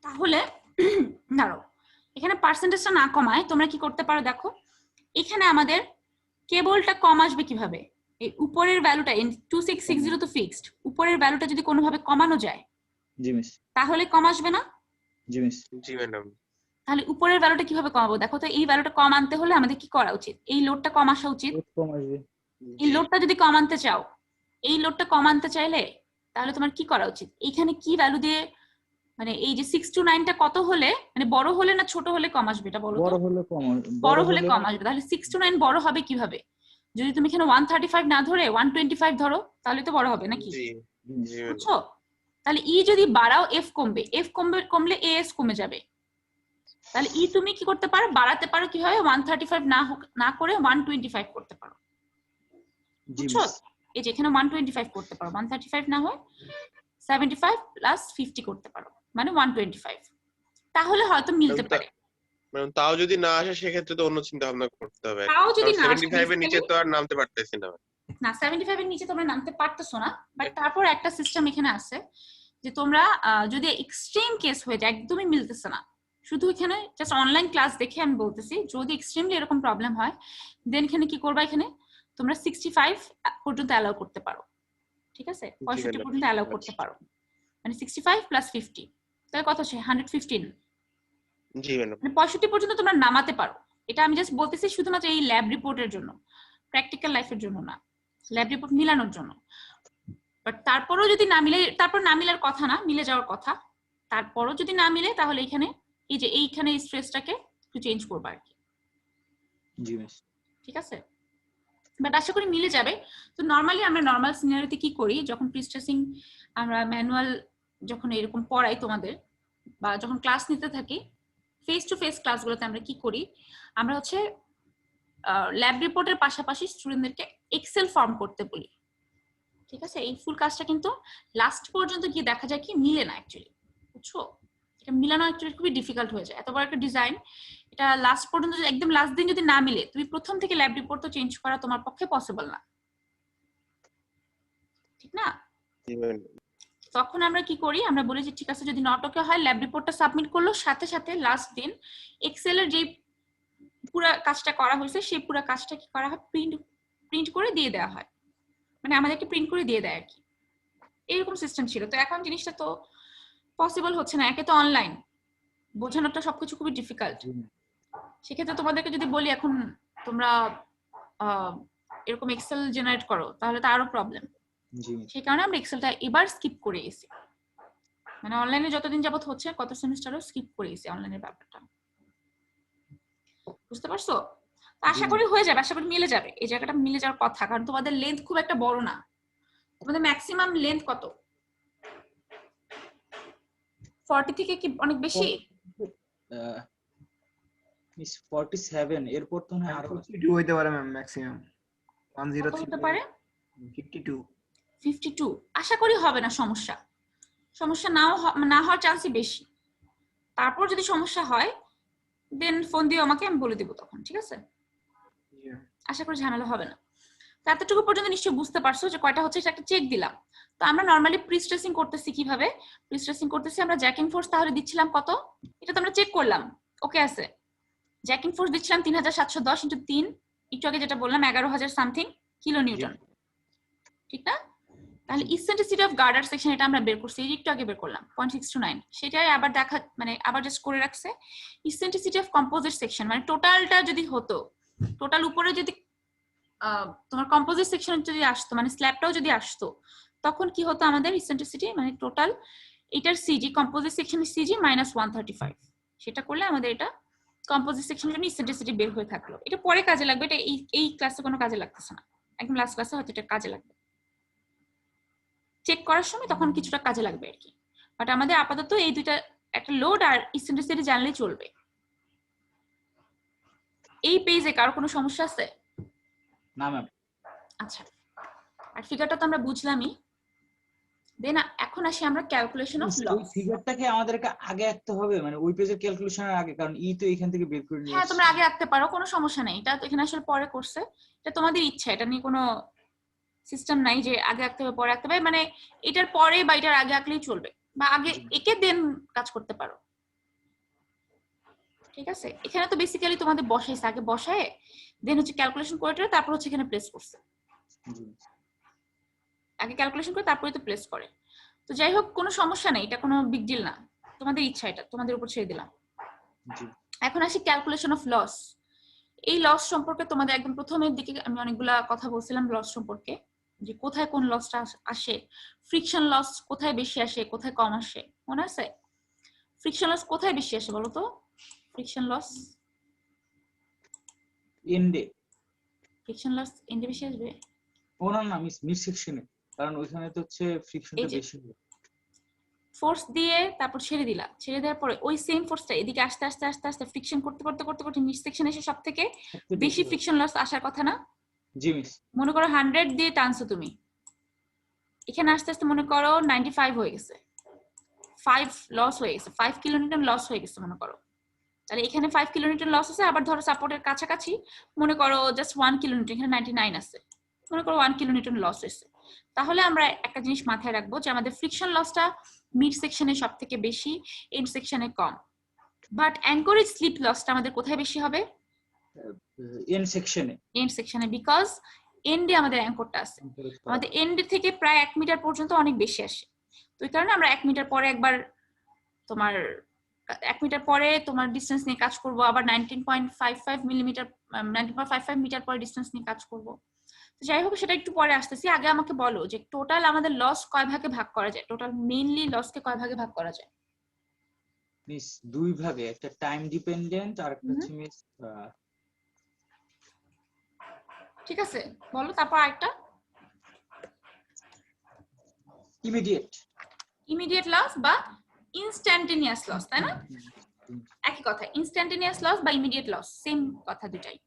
তাহলে দাঁড়াও, এখানে পার্সেন্টেজটা না কমায় তোমরা কি করতে পারো দেখো, এখানে আমাদের কেবলটা কম আসবে কিভাবে, এই উপরের ভ্যালুটা 2660 তো ফিক্সড, উপরের ভ্যালুটা যদি কোনোভাবে কমানো যায় জি মিস। তাহলে কম আসবে না? জি মিস। জি ম্যাডাম। তাহলে উপরের ভ্যালুটা কিভাবে কমাবো দেখো তো, এই ভ্যালুটা কম আনতে হলে আমাদের কি করা উচিত, এই লোডটা কম আসা উচিত। লোড কম আসবে। এই জি লোডটা যদি কম আনতে চাও, এই লোডটা কম আনতে চাইলে তাহলে তোমার কি করা উচিত, এইখানে কি ভ্যালু দিয়ে, মানে এই যে 6 to 9টা কত হলে, মানে বড় হলে না ছোট হলে কম আসবে এটা বলো তো? বড় হলে কম আসবে, বড় হলে কম আসবে। তাহলে 6 to 9 বড় হবে কিভাবে, যদি তুমি এখানে 135 না ধরে 125 ধরো তাহলে তো বড় হবে নাকি? জি জি ম্যাডাম। বুঝছো? তাহলে ই যদি বাড়াও এফ কমবে, এফ কমলে এস কমে যাবে। তাহলে ই তুমি কি করতে পারো, বাড়াতে পারো কিভাবে, 135 না করে 125 করতে পারো। জি বুঝছো? মিস। এই যে এখানে 125 করতে পারো, 135 না হয় 75 প্লাস 50 করতে পারো, মানে 125। তাহলে হয়তো মিলতে পারে। ম্যাডাম তাও যদি না আসে সেক্ষেত্রে তো অন্য চিন্তা ভাবনা করতে হবে। তাও যদি না আসে 75 এর নিচে তো আর নামতে পারতেছি না। না, 75 এর নিচে তোমরা নামতে পারতেছো না, বাট তারপর একটা সিস্টেম এখানে আছে যে তোমরা যদি এক্সট্রিম কেস হয়ে যায়, একদমই মিলতেছে না, শুধু এখানে জাস্ট অনলাইন ক্লাস দেখে আমি বলতেছি, যদি এক্সট্রিমলি এরকম প্রবলেম হয় দেন এখানে কি করবা, এখানে তোমরা 65 পর্যন্ত অ্যালাউ করতে পারো। ঠিক আছে, 65 পর্যন্ত অ্যালাউ করতে পারো, মানে 65 প্লাস 50 তাহলে কত হচ্ছে 115। জি ম্যাডাম। মানে 65 পর্যন্ত তোমরা নামাতে পারো। এটা আমি জাস্ট বলতেছি শুধুমাত্র এই ল্যাব রিপোর্টের জন্য, প্র্যাকটিক্যাল লাইফের জন্য না, ল্যাব রিপোর্ট মিলানোর জন্য। বাট তারপরও যদি না মিলে, তারপর না মিলার কথা না, মিলে যাওয়ার কথা, তারপরও যদি না মিলে তাহলে এখানে এই যে এইখানে স্ট্রেসটাকে একটু চেঞ্জ করবা আর কি। জি মিস। ঠিক আছে, বাট আশা করি মিলে যাবে। তো নর্মালি আমরা নর্মাল সিনারিওতে কি করি, যখন প্রিস্ট্রেসিং আমরা ম্যানুয়াল যখন এরকম পড়াই তোমাদের, বা যখন ক্লাস নিতে থাকি ফেস টু ফেস ক্লাসগুলোতে আমরা কি করি, আমরা হচ্ছে ল্যাব রিপোর্টের পাশাপাশি স্টুডেন্টদেরকে এক্সেল ফর্ম করতে বলি। ঠিক আছে, এই ফুল কাজটা কিন্তু লাস্ট পর্যন্ত গিয়ে দেখা যায় কি মিলে না অ্যাকচুয়ালি। বুঝছো, এটা মিলানো অ্যাকচুয়ালি খুবই ডিফিকাল্ট হয়ে যায়, এত বড় একটা ডিজাইন, এটা লাস্ট পর্যন্ত একদম লাস্ট দিন যদি না মিলে, তুমি প্রথম থেকে ল্যাব রিপোর্ট তো চেঞ্জ করা তোমার পক্ষে পসিবল না, ঠিক না? জি ম্যাডাম। তখন আমরা কি করি, আমরা বলি যে ঠিক আছে যদি নট ওকে হয়, ল্যাব রিপোর্টটা সাবমিট করলো, সাথে সাথে লাস্ট দিন এক্সেলের যে পুরো কাজটা করা হয়েছে সেই পুরো কাজটা কি করা হয়, প্রিন্ট করে দিয়ে দেওয়া হয়, মানে আমাদেরকে প্রিন্ট করে দিয়ে দেয় আর কি। এরকম সিস্টেম ছিল। তো এখন জিনিসটা তো পসিবল হচ্ছে না, একে তো অনলাইন, বোঝানোটা সবকিছু খুবই ডিফিকাল্ট। সেক্ষেত্রে তোমাদেরকে যদি বলি এখন তোমরা এরকম এক্সেল জেনারেট করো তাহলে তো আরো প্রবলেম। জি সেই কারণে আমরা এক্সেলটা এবার স্কিপ করে গেছি, মানে অনলাইনে যতদিন যাবত হচ্ছে কত সেমিস্টারও স্কিপ করে গেছি অনলাইনের ব্যাপারটা। বুঝতে পারছো? তো আশা করি হয়ে যাবে, আশা করি মিলে যাবে, এই জায়গাটা মিলে যাওয়ার কথা, কারণ তোমাদের লেন্থ খুব একটা বড় না। তোমাদের ম্যাক্সিমাম লেন্থ কত, 40 থেকে কি অনেক বেশি? মিস 47, এরপর তো না আরো 52 হইতে পারে ম্যাম ম্যাক্সিমাম। কত 103 হতে পারে? 52। 52। আশা করি হবে না সমস্যা, সমস্যা না হওয়ার চান্সই বেশি। তারপর যদি সমস্যা হয় দেন ফোন দিয়ে আমাকে, আমি বলে দিব তখন, ঠিক আছে? আশা করি ঝামেলা হবে না। তো এতটুকু পর্যন্ত নিশ্চয়ই বুঝতে পারছো যে কয়টা হচ্ছে, একটা চেক দিলাম। তো আমরা নরমালি প্রিস্ট্রেসিং করতেছি কিভাবে, প্রিস্ট্রেসিং করতেছি আমরা জ্যাকিং ফোর্স তাহলে দিচ্ছিলাম কত, এটা তো আমরা চেক করলাম ওকে আছে। জ্যাকিং ফোর্স দিচ্ছিলাম 3710 ইনটু 3, একটু আগে যেটা বললাম 11000 সামথিং কিলো নিউটন, ঠিক না? তাহলে ইসেন্ট্রিসিটি অফ গার্ডার সেকশন এটা আমরা বের করছি, একটু আগে বের করলাম 0.629, সেটাই আবার দেখা, মানে আবার জাস্ট করে রাখছে। ইসেন্ট্রিসিটি অফ কম্পোজিট সেকশন মানে টোটালটা যদি হতো, টোটাল উপরে যদি তোমার কম্পোজিট সেকশন যদি আসতো, মানে স্ল্যাবটাও যদি আসতো, তখন কি হতো আমাদের ইসেন্ট্রিসিটি, মানে টোটাল এটার সিজি কম্পোজিট সেকশনের সিজি -135, সেটা করলে আমাদের এটা কম্পোজিট সেকশনের জন্য ইসেন্ট্রিসিটি বের হয়ে থাকলো। এটা পরে কাজে লাগবে, এটা এই ক্লাসে কোনো কাজে লাগতেছে না, একদম লাস্ট ক্লাসে হয়তো এটা কাজে লাগবে, চেক করার সময় তখন কিছুটা কাজে লাগবে আর কি। বাট আমাদের আপাতত এই দুইটা, একটা লোড আর ইসেন্ট্রিসিটি জানলেই চলবে। এই পেজে কারো কোনো সমস্যা আছে? না ম্যাম। আচ্ছা, আর ফিগারটা তো আমরা বুঝলামই, দেন এখন আসি আমরা ক্যালকুলেশন অফ ওই লস। ফিগারটাকে আমাদেরকে আগে আঁকতে হবে, মানে ওই পেজের ক্যালকুলেশনের আগে, কারণ ই তো এখান থেকে বের করে নিয়ে হ্যাঁ এসেছি। তোমরা আগে রাখতে পারো, কোনো সমস্যা নেই, এটা তো এখানে আসলে পরে করছে, এটা তোমাদের ইচ্ছা, এটা নিয়ে কোনো সিস্টেম নাই যে আগে রাখতে হবে পরে রাখতে হবে, মানে এটার পরে বা এটার আগে রাখলেই চলবে, বা আগে একে দেন কাজ করতে পারো। ঠিক আছে, এখানে তো বেসিক্যালি তোমাদের বসাইছে, আগে বসায় দেন হচ্ছে ক্যালকুলেশন করে টেরে তারপর হচ্ছে এখানে প্লেস করছে, জি আগে ক্যালকুলেশন করে তারপরে তো প্লেস করে। তো যাই হোক কোনো সমস্যা নেই, এটা কোনো বিগ ডিল না, তোমাদের ইচ্ছা, এটা তোমাদের উপর ছেড়ে দিলাম। জি এখন আসি ক্যালকুলেশন অফ লস। এই লস সম্পর্কে তোমাদের একদম প্রথমের দিকে আমি অনেকগুলা কথা বলছিলাম লস সম্পর্কে, যে কোথায় কোন লসটা আসে, ফ্রিকশন লস কোথায় বেশি আসে কোথায় কম আসে, মনে আছে? ফ্রিকশন লস কোথায় বেশি আসে বলো তো? ফ্রিকশন লস এন্ডে। ফ্রিকশন লস এন্ডে বেশি আসবে। ও না না, মিড সেকশনে, কারণ ওইখানে তো হচ্ছে ফ্রিকশনটা এই যে। বেশি হয়। ফোর্স দিয়ে তারপর ছেড়ে দিলা, ছেড়ে দেওয়ার পরে ওই সেম ফোর্সটা এদিকে আস্তে আস্তে আস্তে আস্তে ফ্রিকশন করতে করতে করতে করতে মিড সেকশনে এসে সব থেকে সবচেয়ে বেশি হয়। ফ্রিকশন লস আসার কথা না? জি মিস। মনে করো 100 দিয়ে টানছো তুমি, এখানে আস্তে আস্তে মনে করো 95 হয়ে গেছে, 5 লস হয়ে গেছে, 5 কিলোনিউটন লস হয়ে গেছে মনে করো। তাহলে এখানে 5 কিলোনিউটন লস আছে, আবার ধরো সাপোর্টের কাছাকাছি মনে করো জাস্ট 1 কিলোনিউটন, এখানে 99 আছে, মনে করো 1 কিলোনিউটন লস হয়েছে। তাহলে আমরা একটা জিনিস মাথায় রাখবো যে আমাদের ফ্রিকশন লসটা মিড সেকশনে সব থেকে বেশি, এন্ড সেকশনে কম। বাট অ্যাঙ্করেজ স্লিপ লসটা আমাদের কোথায় বেশি হবে? এন্ড সেকশনে। এন্ড সেকশনে, বিকজ এন্ডে আমাদের অ্যাঙ্করটা আছে, আমাদের এন্ড থেকে প্রায় 1 মিটার পর্যন্ত অনেক বেশি আসে। তো এই কারণে আমরা 1 মিটার পরে একবার তোমার 1 মিটার পরে তোমার ডিসটেন্স নিয়ে কাজ করব, আবার 19.55 মিলিমিটার 19.55 মিটার পরে ডিসটেন্স নিয়ে কাজ করব। তো যাই হোক সেটা একটু পরে আসতেছি, আগে আমাকে বলো যে টোটাল আমাদের লস কয় ভাগে ভাগ করা যায়, টোটাল মেইনলি লসকে কয় ভাগে ভাগ করা যায়? মিস দুই ভাগে, একটা টাইম ডিপেন্ডেন্ট আর একটা হচ্ছে মিস ঠিক আছে বলো, তারপর আরেকটা ইমিডিয়েট। ইমিডিয়েট লস বা ইনস্ট্যান্টেনিয়াস লস, তাই না? একই কথা, ইনস্ট্যান্টেনিয়াস লস বা ইমিডিয়েট লস সেম কথা দুটাই।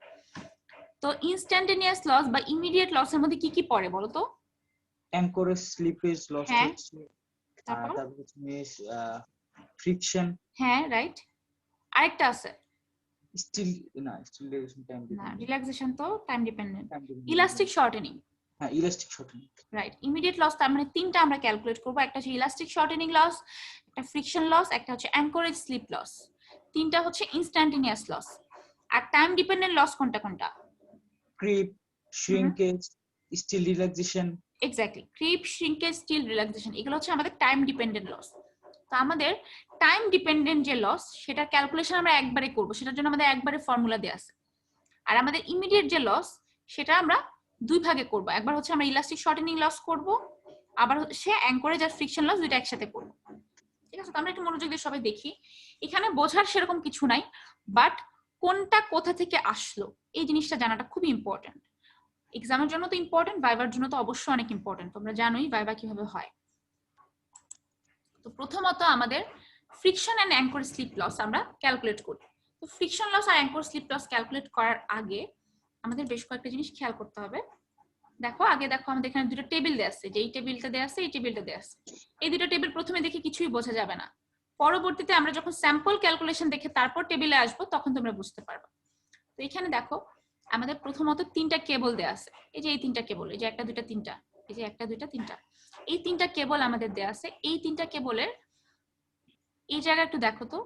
তো ইনস্ট্যান্টেনিয়াস লস বা ইমিডিয়েট লসের মধ্যে কি কি পড়ে বলো তো? অ্যাঙ্করেজ স্লিপেজ লস হ্যাঁ। হচ্ছে, তারপর তারপর হচ্ছে মিস ফ্রিকশন। হ্যাঁ রাইট, আরেকটা আছে স্টিল না, স্টিল টাইম না, রিল্যাক্সেশন তো time dependent. Dependent. Elastic shortening, হ্যাঁ elastic shortening. Right. Immediate loss তার মানে তিনটা আমরা ক্যালকুলেট করব, একটা হচ্ছে ইলাস্টিক শর্টেনিং লস, একটা ফ্রিকশন লস, একটা হচ্ছে অ্যাঙ্করেজ স্লিপ লস, তিনটা হচ্ছে ইনস্ট্যান্টেনিয়াস লস। আর টাইম ডিপেন্ডেন্ট লস কোনটা কোনটা? Creep, shrinkage, steel relaxation. Exactly, creep, shrinkage, steel relaxation, এগুলো হচ্ছে আমাদের টাইম ডিপেন্ডেন্ট লস। তো আমাদের টাইম ডিপেন্ডেন্ট যে লস সেটার ক্যালকুলেশন আমরা একবারে করব, সেটার জন্য আমাদের একবারে ফর্মুলা দেয়া আছে। আর আমাদের ইমিডিয়েট যে লস সেটা আমরা দুই ভাগে করব, একবার হচ্ছে আমরা ইলাস্টিক শর্টেনিং লস করব, আবার হচ্ছে অ্যাঙ্করেজ আর ফ্রিকশন লস, দুইটা একসাথে করব। ঠিক আছে, তো আমরা একটু মনোযোগ দিয়ে সবাই দেখি। এখানে বোঝার সেরকম কিছু নাই, বাট কোনটা কোথা থেকে আসলো এই জিনিসটা জানাটা খুবই ইম্পর্টেন্ট। এক্সামের জন্য তো ইম্পর্টেন্ট, ভাইবার জন্য তো অবশ্যই অনেক ইম্পর্টেন্ট, তোমরা জানোই ভাইবা কিভাবে হয়। তো প্রথমত আমাদের friction and anchor slip loss আমরা ক্যালকুলেট করি। তো ফ্রিকশন লস আর অ্যাঙ্কর স্লিপ লস ক্যালকুলেট করার আগে আমাদের বেশ কয়েকটা জিনিস খেয়াল করতে হবে। দেখো আগে দেখো আমাদের এখানে দুটো টেবিল দেয়া আছে, যে এই টেবিলটা দেয়া আছে, এই টেবিলটা দেয়া আছে। এই দুটো টেবিল প্রথমে দেখে কিছুই বোঝা যাবে না, পরবর্তীতে আমরা যখন স্যাম্পল ক্যালকুলেশন দেখে তারপর টেবিলে আসবো তখন তোমরা বুঝতে পারবে। তো এখানে দেখো আমাদের প্রথমত তিনটা কেবল দেয়া আছে, এই যে এই তিনটা কেবল, এই যে একটা দুইটা তিনটা, এই যে একটা দুইটা তিনটা, এই তিনটা কেবল আমাদের দেয়া আছে। এই তিনটা কেবলের এই জায়গা একটু দেখো তো,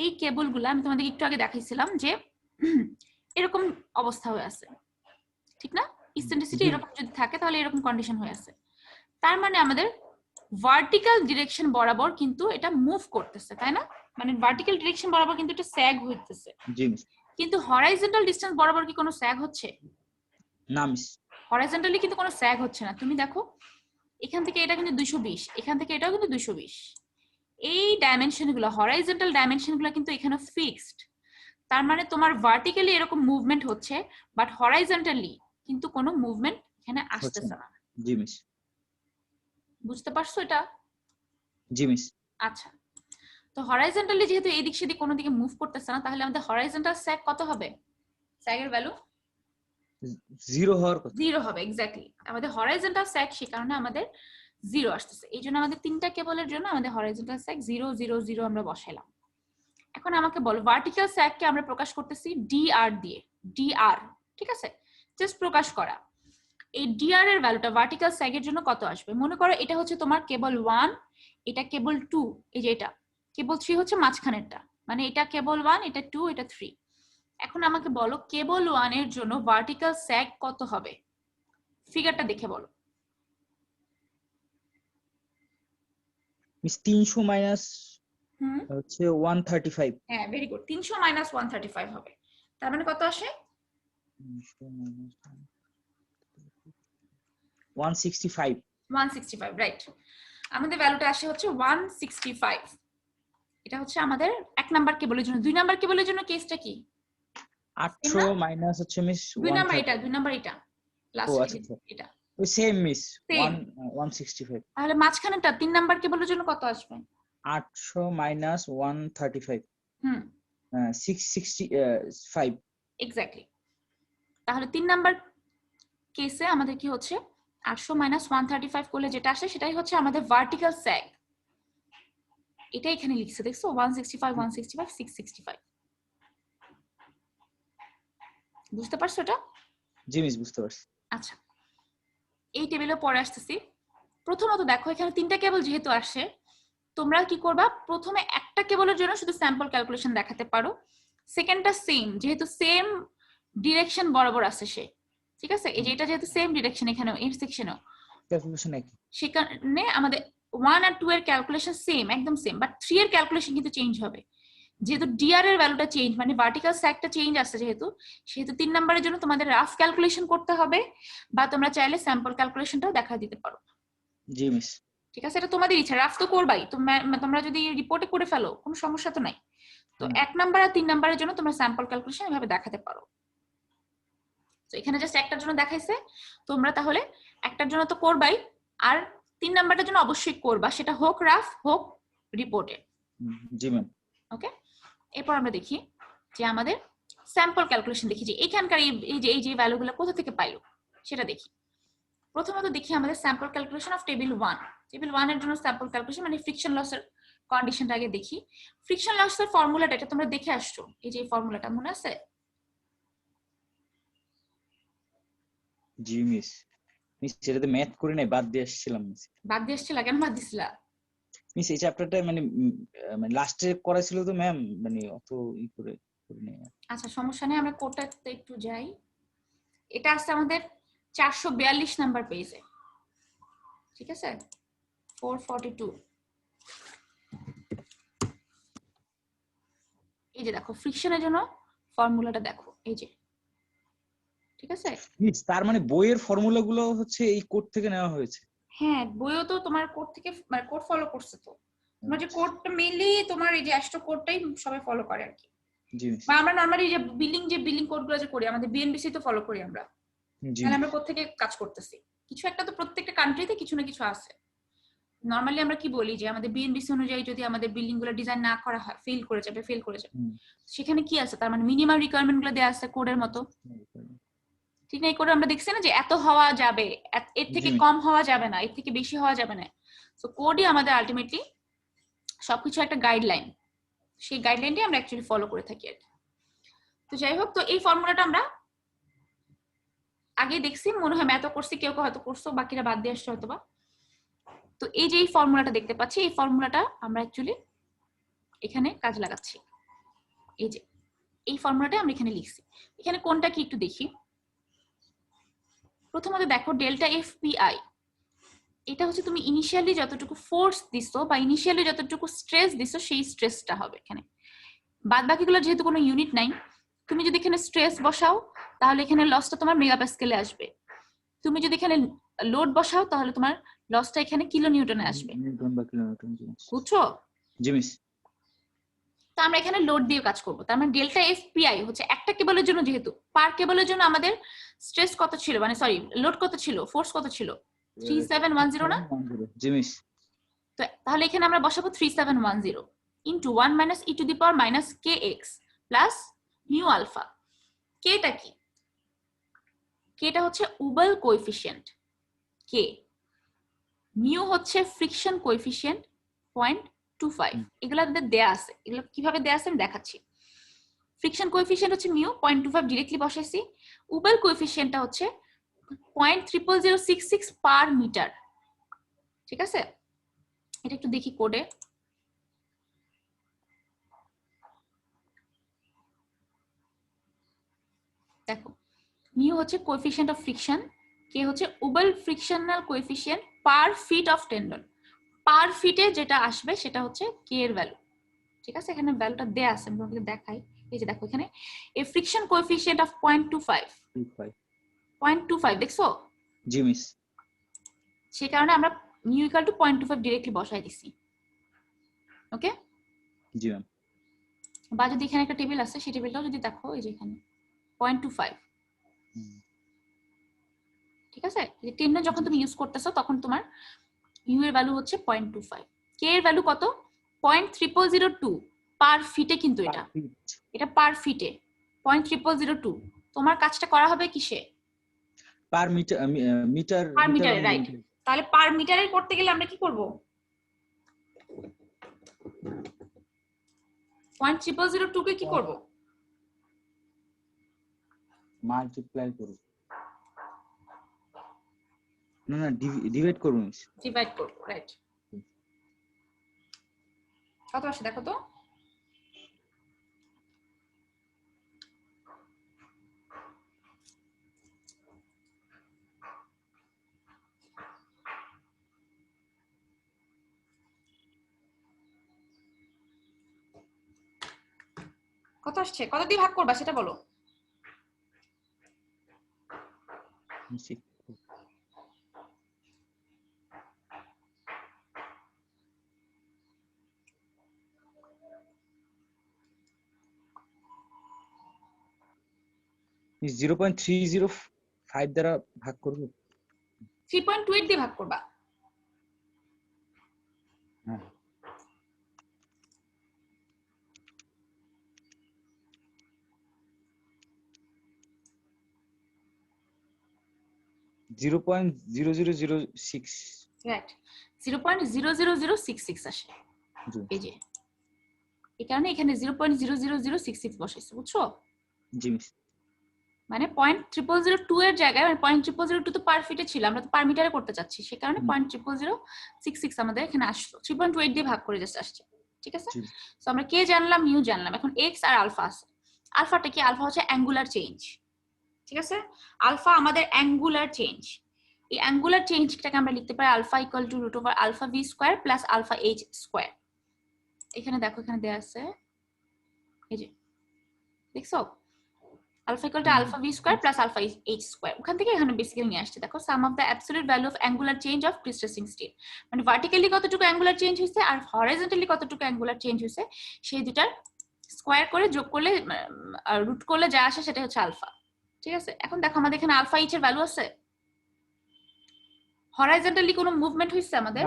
এই কেবলগুলো আমি তোমাদের একটু আগে দেখাইছিলাম যে এরকম অবস্থা হয়ে আছে, ঠিক না? ইসেন্ট্রিসিটি এরকম যদি থাকে তাহলে এরকম কন্ডিশন হয়ে আছে, তার মানে আমাদের ভার্টিক্যাল ডিরেকশন বরাবর কিন্তু এটা মুভ করতেছে, তাই না? মানে ভার্টিক্যাল ডিরেকশন বরাবর কিন্তু এটা স্যাগ হইতেছে। জি মিস। কিন্তু হরাইজন্টাল ডিসটেন্স বরাবর কি কোনো স্যাগ হচ্ছে? না মিস। হরাইজন্টালি কিন্তু কোনো স্যাগ হচ্ছে না। তুমি দেখো এখান থেকে এটা কিন্তু 220, এখান থেকে এটাও কিন্তু 220, এই ডাইমেনশন গুলো হরাইজন্টাল ডাইমেনশন গুলো কিন্তু এখানে ফিক্সড। তার মানে তোমার ভার্টিক্যালি এরকম মুভমেন্ট হচ্ছে, বাট হরাইজন্টালি কিন্তু কোনো মুভমেন্ট এখানে আসতেছে না। জি মিস। বুঝতে পারছো এটা? জি মিস। আচ্ছা, তো হরাইজন্টালি যেহেতু এই দিক সেদিক কোনো দিকে মুভ করতেছে না, তাহলে আমাদের হরাইজন্টাল স্যাগ কত হবে? স্যাগের ভ্যালু 0 হওয়ার কথা। 0 হবে, এক্স্যাক্টলি। আমাদের হরাইজন্টাল স্যাগ, সেই কারণে আমাদের 0 আসতেছে। এই জন্য আমাদের তিনটা কেবলের জন্য আমাদের হরাইজন্টাল স্যাগ 0 0 0 আমরা বসাইলাম। এখন আমাকে বলো ভার্টিক্যাল স্যাগকে আমরা প্রকাশ করতেছি dr দিয়ে, dr, ঠিক আছে, জাস্ট প্রকাশ করা। এই dr এর ভ্যালুটা ভার্টিক্যাল স্যাগের জন্য কত আসবে? মনে করো এটা হচ্ছে তোমার কেবল 1, এটা কেবল 2, এই যে এটা কেবল 3 হচ্ছে মাঝখানেরটা, মানে এটা কেবল 1, এটা 2, এটা 3। এখন আমাকে বলো কেবল 1 এর জন্য ভার্টিক্যাল স্যাগ কত হবে? ফিগারটা দেখে বলো। মিস 300 মাইনাস হুম, হচ্ছে 135। হ্যাঁ ভেরি গুড, 300 মাইনাস 135 হবে, তার মানে কত আসে? 165। 165, রাইট। আমাদের ভ্যালুটা আসে হচ্ছে 165। এটা হচ্ছে আমাদের এক নাম্বার কেবলের জন্য। দুই নাম্বার কেবলের জন্য কেসটা কি? 800 মাইনাস হচ্ছে মিস দুই নাম্বার 130। এটা, দুই নাম্বার এটা ও লাস্ট আচ্ছা আচ্ছা, এটা। ওই সেম মিস Same. 165। তাহলে মাঝখানেরটা তিন নাম্বার কেবলের জন্য কত আসবে? 800 মাইনাস 135, হুম, 665। এক্স্যাক্টলি। তাহলে তিন নাম্বার কেসে আমাদের কি হচ্ছে 800 মাইনাস 135 করলে যেটা আসে সেটাই হচ্ছে আমাদের ভার্টিক্যাল স্যাগ। এটা এখানে লিখছে, দেখছো? 165 165 665। বুঝতে পারছো এটা? জি মিস বুঝতে পারছি। আচ্ছা, এই টেবিলে পরে আসতেছি। প্রথমত দেখো এখানে তিনটা কেবল যেহেতু আসে, তোমরা কি করবা, প্রথমে একটা কেবলের জন্য শুধু স্যাম্পল ক্যালকুলেশন দেখাতে পারো। সেকেন্ডটা সেম, যেহেতু সেম ডিরেকশন বরাবর আছে সে, ঠিক আছে, এই যে এটা যেহেতু সেম ডিরেকশন এখানেও এর সেকশনেও, ক্যালকুলেশন একই। সেখানে আমাদের 1 আর 2 এর ক্যালকুলেশন সেম, একদম সেম, বাট 3 এর ক্যালকুলেশন কিন্তু চেঞ্জ হবে। যেহেতু ডিআর এর ভ্যালুটা চেঞ্জ, মানে ভার্টিক্যাল স্যাগটা চেঞ্জ আসছে যেহেতু, সেহেতু 3 নাম্বারের জন্য তোমাদের রাফ ক্যালকুলেশন করতে হবে, বা তোমরা চাইলে স্যাম্পল ক্যালকুলেশনটাও দেখা দিতে পারো। জি মিস। ঠিক আছে, এটা তোমাদের ইচ্ছা, রাফ তো করবাই তোমরা যদি রিপোর্টে করে ফেলো কোনো সমস্যা তো নাই। তো 1 নাম্বার আর 3 নাম্বারের জন্য তোমরা স্যাম্পল ক্যালকুলেশন এভাবে দেখাতে পারো। তো এখানে জাস্ট একটার জন্য দেখাইছে, তোমরা তাহলে একটার জন্য তো করবাই, আর 3 নাম্বারটার জন্য অবশ্যই করবা, সেটা হোক রাফ হোক রিপোর্টে। জি ম্যাম। ওকে, এরপর আমরা দেখি যে আমাদের স্যাম্পল ক্যালকুলেশন দেখি যে এখানকার এই যে ভ্যালুগুলো কোথা থেকে পাইলো সেটা দেখি। প্রথমত দেখি আমাদের sample calculation of table 1। Table 1 এর জন্য স্যাম্পল ক্যালকুলেশন মানে ফ্রিকশন লসের কন্ডিশনটা আগে দেখি। ফ্রিকশন লসের ফর্মুলাটা এটা তোমরা দেখে আসছো, এই যে ফর্মুলাটা মনে আছে? জি মিস। মিস সেটাতে ম্যাথ করে নাই, বাদ দিয়ে আসছিলাম মিস। বাদ দিয়ে এসেছিলা? কেন বাদ দিছিলা? মিস এই চ্যাপ্টারটা মানে লাস্টে করাছিল তো ম্যাম, মানে অত ই করে নেই। আচ্ছা সমস্যা নেই, আমরা কোডটাতে একটু যাই। এটা আছে আমাদের 442 নাম্বার পেজে, ঠিক আছে, 442। এই যে দেখো ফ্রিকশনের জন্য ফর্মুলাটা দেখো, এই যে, ঠিক আছে। মিস তার মানে বইয়ের ফর্মুলা গুলো হচ্ছে এই কোড থেকে নেওয়া হয়েছে? হ্যাঁ, বইও তো তোমার কোড থেকে, মানে কোড ফলো করছে তো, তোমার যে কোডটা মেইনলি তোমার এই যে অ্যাস্ট্রো কোডটাই সবাই ফলো করে আর কি। জি মিস। বা আমরা নরমালি যে বিলিং কোডগুলো যে করি আমাদের বিএনবিসি তো ফলো করি আমরা, জি তাহলে আমরা কোথা থেকে কাজ করতেছি, কিছু একটা তো প্রত্যেকটা কান্ট্রিতে কিছু না কিছু আছে। নরমালি আমরা কি বলি যে আমাদের বিএনবিসি অনুযায়ী যদি আমাদের বিল্ডিং গুলো ডিজাইন না করা হয় ফেল করে যাবে। সেখানে কি আছে, তার মানে মিনিমাম রিকোয়ারমেন্ট গুলো দেওয়া আছে কোডের মতো, ঠিক না? এই কোডে আমরা দেখছি না যে এত হওয়া যাবে, এর থেকে কম হওয়া যাবে না, এর থেকে বেশি হওয়া যাবে না। সো কোডই আমাদের আলটিমেটলি সবকিছু একটা গাইডলাইন, সেই গাইডলাইনটি আমরা অ্যাকচুয়ালি ফলো করে থাকি আর কি। তো যাই হোক, তো এই ফর্মুলাটা আমরা আগে দেখছি, মনে হয় ম্যাথও করছি, কেউ হয়তো করছো, বাকিরা বাদ দিয়ে আসছে হয়তোবা। তো এই যে এই ফর্মুলাটা দেখতে পাচ্ছি, এই ফর্মুলাটা আমরা অ্যাকচুয়ালি এখানে কাজ লাগাচ্ছি। এই যে এই ফর্মুলাটা আমরা এখানে লিখছি, এখানে কোনটা কি একটু দেখি। প্রথমত দেখো ডেল্টা এফ পি আই, এটা হচ্ছে তুমি ইনিশিয়ালি যতটুকু ফোর্স দিছো বা ইনিশিয়ালি যতটুকু স্ট্রেস দিছো সেই স্ট্রেসটা হবে এখানে। বাদ বাকিগুলো যেহেতু কোনো ইউনিট নাই, তুমি যদি এখানে স্ট্রেস বসাও তাহলে এখানে লসটা তোমার মেগাপ্যাসকেলে আসবে। তুমি যদি এখানে লোড বসাও তাহলে তোমার লসটা এখানে কিলো নিউটনে আসবে। নিউটন বা কিলোনিউটন। বুঝছো? জি মিস। তো আমরা এখানে লোড দিয়ে কাজ করব, তার মানে ডেল্টা এফ পি আই হচ্ছে একটা কেবলের জন্য, যেহেতু পার কেবলের জন্য আমাদের স্ট্রেস কত ছিল, মানে সরি লোড কত ছিল, ফোর্স কত ছিল, 3710 না? জি মিস। তো তাহলে এখানে আমরা বসাবো 3710 into 1 minus e to the power minus k x plus mu alpha. কেটা কি? কেটা হচ্ছে উবেল কোএফিসিয়েন্ট কে, মিউ হচ্ছে ফ্রিকশন কোএফিসিয়েন্ট 0.25, এগুলো আমাদের দেয়া আছে। এগুলো কিভাবে দেয়া আছে আমি দেখাচ্ছি। ফ্রিকশন কোএফিসিয়েন্ট হচ্ছে মিউ 0.25 ডিরেক্টলি বসাইছি। উবেল কোএফিসিয়েন্টটা হচ্ছে 0.00066 পার মিটার। ঠিক আছে, এটা একটু দেখি কোডে। দেখো, মিউ হচ্ছে কোএফিসিয়েন্ট অফ ফ্রিকশন, কে হচ্ছে wobble frictional coefficient per feet of tendon. Per ফিটে যেটা আসবে সেটা হচ্ছে কে এর ভ্যালু। ঠিক আছে, এখানে ভ্যালুটা দেয়া আছে, আমি তোমাকে দেখাই। এই যে দেখো এখানে এ ফ্রিকশন কোএফিসিয়েন্ট অফ 0.25 দেখছো? জি মিস। সেই কারণে আমরা মিউ ইকুয়াল টু 0.25 ডিরেক্টলি বসাই দিছি। ওকে, জি ম্যাম। বা যদি এখানে একটা টেবিল আছে, সেই টেবিলটাও যদি দেখো, এই যে এখানে 0.25। ঠিক আছে, যে টেন্ডন যখন তুমি ইউজ করতেছো তখন তোমার ইউ এর ভ্যালু হচ্ছে 0.25, কে এর ভ্যালু কত? 0.0002 পার ফিটে, কিন্তু এটা পার ফিটে 0.0002। তোমার কাজটা করা হবে কিসে? পার মিটার, মিটার পার মিটারে, রাইট। তাহলে পার মিটারে করতে গেলে আমরা কি করব? 0.0002 কে কি করব? মাল্টিপ্লাই করব, না ডিভাইড করব মিস। ডিভাইড করব, রাইট। কত আসে দেখো তো? কত আসছে? কত দিয়ে ভাগ করবা সেটা বলো। মিস 0.305 দ্বারা ভাগ করব। 3.28 দিয়ে ভাগ করবা। হ্যাঁ, 0.00006। রাইট, 0.00066 আসে। এই যে এই কারণে এখানে 0.00066 বসাইছে, বুঝছো? জি মিস। মানে 0.0002 এর জায়গায়, মানে 0.002 তো পার ফিটে ছিল, আমরা তো পার মিটারে করতে চাচ্ছি, সেই কারণে 0.00066 আমাদের এখানে আসলো। 3.28 দিয়ে ভাগ করে জাস্ট আসছে। ঠিক আছে, সো আমরা কে জানলাম, মিউ জানলাম। এখন এক্স আর আলফা আছে। আলফাটা কি? আলফা হচ্ছে অ্যাঙ্গুলার চেঞ্জ। ঠিক আছে, আলফা আমাদের অ্যাঙ্গুলার চেঞ্জ। এই অ্যাঙ্গুলার চেঞ্জটাকে আমরা লিখতে পারি alpha equal to root over alpha V square plus alpha H square. এখানে দেখো, এখানে দেয়া আছে, এই যে দেখছো, alpha equal to alpha V square plus alpha H square. ওখান থেকে এখানে বেসিক্যালি নিয়ে আসছে। দেখো, sum of the absolute value of angular change of prestressing steel, মানে ভার্টিক্যালি কতটুকু অ্যাঙ্গুলার চেঞ্জ হয়েছে আর হরাইজন্টালি কতটুকু অ্যাঙ্গুলার চেঞ্জ হয়েছে, সেই দুটার স্কয়ার করে যোগ করলে, রুট করলে যা আসে সেটা হচ্ছে আলফা। ঠিক আছে, এখন দেখো আমাদের এখানে আলফা এইচ এর ভ্যালু আছে। হরাইজন্টালি কোনো মুভমেন্ট হইছে আমাদের?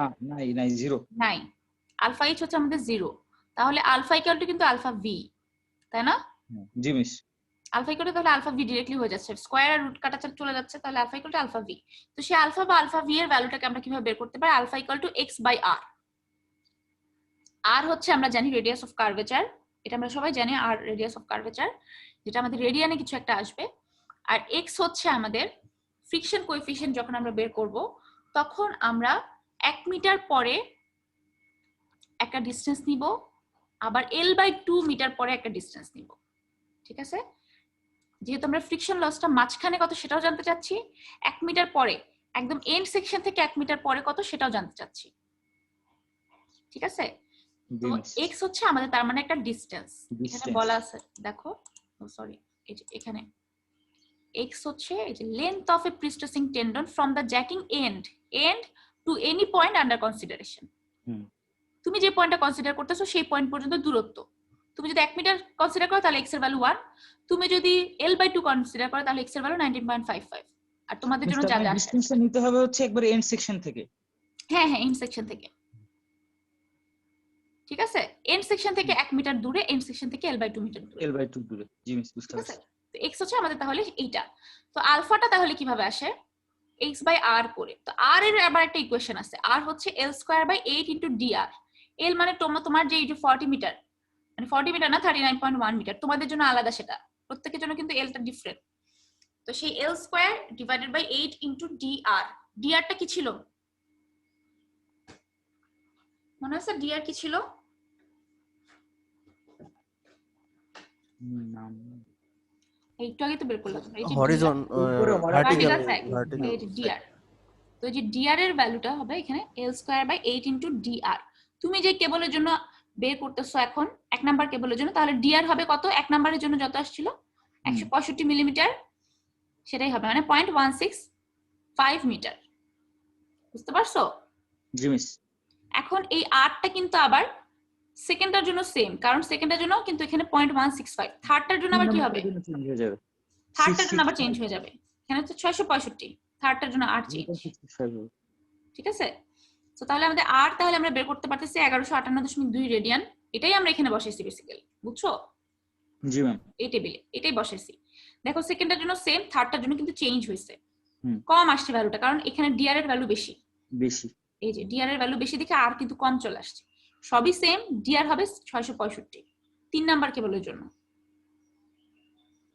নাই, জিরো নাই। আলফা এইচ হচ্ছে আমাদের 0। তাহলে আলফা ইকুয়াল টু কিন্তু আলফা ভি, তাই না? জি মিস। আলফা ইকুয়াল টু তাহলে আলফা ভি ডিরেক্টলি হয়ে যাচ্ছে, স্কয়ার আর রুট কাটা চলে যাচ্ছে, তাহলে alpha equal to alpha v. তো সেই আলফা বা আলফা ভি এর ভ্যালুটাকে আমরা কিভাবে বের করতে পারি? Alpha equal to X by R. R হচ্ছে আমরা জানি রেডিয়াস অফ কার্ভেচার, এটা আমরা সবাই জানি, আর রেডিয়াস অফ কার্ভেচার, যেটা আমাদের রেডিয়ানে কিছু একটা আসবে। আর এক্স হচ্ছে আমাদের ফ্রিকশন কোএফিসিয়েন্ট। যখন আমরা বের করব তখন আমরা 1 মিটার পরে একটা ডিসটেন্স নিব, আবার L/2 মিটার পরে একটা ডিসটেন্স নিব। ঠিক আছে, যেহেতু আমরা ফ্রিকশন লসটা মাঝখানে কত সেটাও জানতে চাচ্ছি, 1 মিটার পরে একদম এন্ড সেকশন থেকে 1 মিটার পরে কত সেটাও জানতে চাচ্ছি। ঠিক আছে, তো এক্স হচ্ছে আমাদের তার মানে একটা ডিসটেন্স। এখানে বলা আছে, দেখো, সরি, এই যে এখানে এক্স হচ্ছে এই যে length of a prestressing tendon from the jacking end to any point under consideration. তুমি যে পয়েন্টটা কনসিডার করতেছো সেই পয়েন্ট পর্যন্ত দূরত্ব। তুমি যদি 1 মিটার কনসিডার করো তাহলে এক্স এর ভ্যালু 1, তুমি যদি L/2 কনসিডার করো তাহলে এক্স এর ভ্যালু 19.55। আর তোমাদের জন্য যা যা আসে ডিসটেন্সটা নিতে হবে হচ্ছে একবার এন্ড সেকশন থেকে। হ্যাঁ, এন্ড সেকশন থেকে। ঠিক আছে, এন্ড সেকশন থেকে 1 মিটার দূরে, এন্ড সেকশন থেকে L/2 মিটার দূরে। L/2 দূরে। জি মিস, বুঝতে পারছি। তো এক্স হচ্ছে আমাদের তাহলে এইটা। তো আলফাটা তাহলে কিভাবে আসে? x/r করে। তো r এর আবার একটা ইকুয়েশন আছে, r হচ্ছে l²/8 * dr। l মানে তোমার যে এই যে 40 মিটার, মানে 40 মিটার না 39.1 মিটার, তোমাদের জন্য আলাদা, সেটা প্রত্যেকের জন্য কিন্তু l টা ডিফারেন্ট। তো সেই l² / 8 * dr, dr টা কি ছিল মনে আছে? dr কি ছিল? একটু আগে তো বের করলাম, এই যে Harijan vertical vertical side, vertical এই যে dr। তো এই যে dr এর ভ্যালুটা হবে এখানে l²/8 * dr। তুমি যে কেবলের জন্য বের করতেছো এখন এক নাম্বার কেবলের জন্য, তাহলে dr হবে কত? এক নাম্বারের জন্য যত আসছিল 165 মিলিমিটার, সেটাই হবে, মানে 0.165 মিটার। বুঝতে পারছো? জি মিস। এখন এই আরটা কিন্তু আবার সেকেন্ডটার জন্য সেম, কারণ সেকেন্ডটার জন্য কিন্তু এখানে 0.165, থার্ডটার জন্য আবার কি হবে? চেঞ্জ হয়ে যাবে। থার্ডটার জন্য আবার চেঞ্জ হয়ে যাবে, এখানে হচ্ছে 665, থার্ডটার জন্য আর চেঞ্জ। 65 ঠিক আছে? তো তাহলে আমাদের আর তাহলে আমরা বের করতে পারতেছি 1158.2 রেডিয়ান, এটাই আমরা এখানে বসাইছি বেসিক্যালি, বুঝছো? জি ম্যাম। এই টেবিলে এটাই বসাইছি। দেখো সেকেন্ডটার জন্য সেম, থার্ডটার জন্য কিন্তু চেঞ্জ হয়েছে, হুম। কম আসছে ভ্যালুটা, কারণ এখানে ডিআর এর ভ্যালু বেশি। বেশি। এই যে ডিআর এর ভ্যালু বেশি দেখে আর কিন্তু কম চলে আসছে। সবই সেম, ডিআর হবে 665 তিন নাম্বার কেবলের জন্য,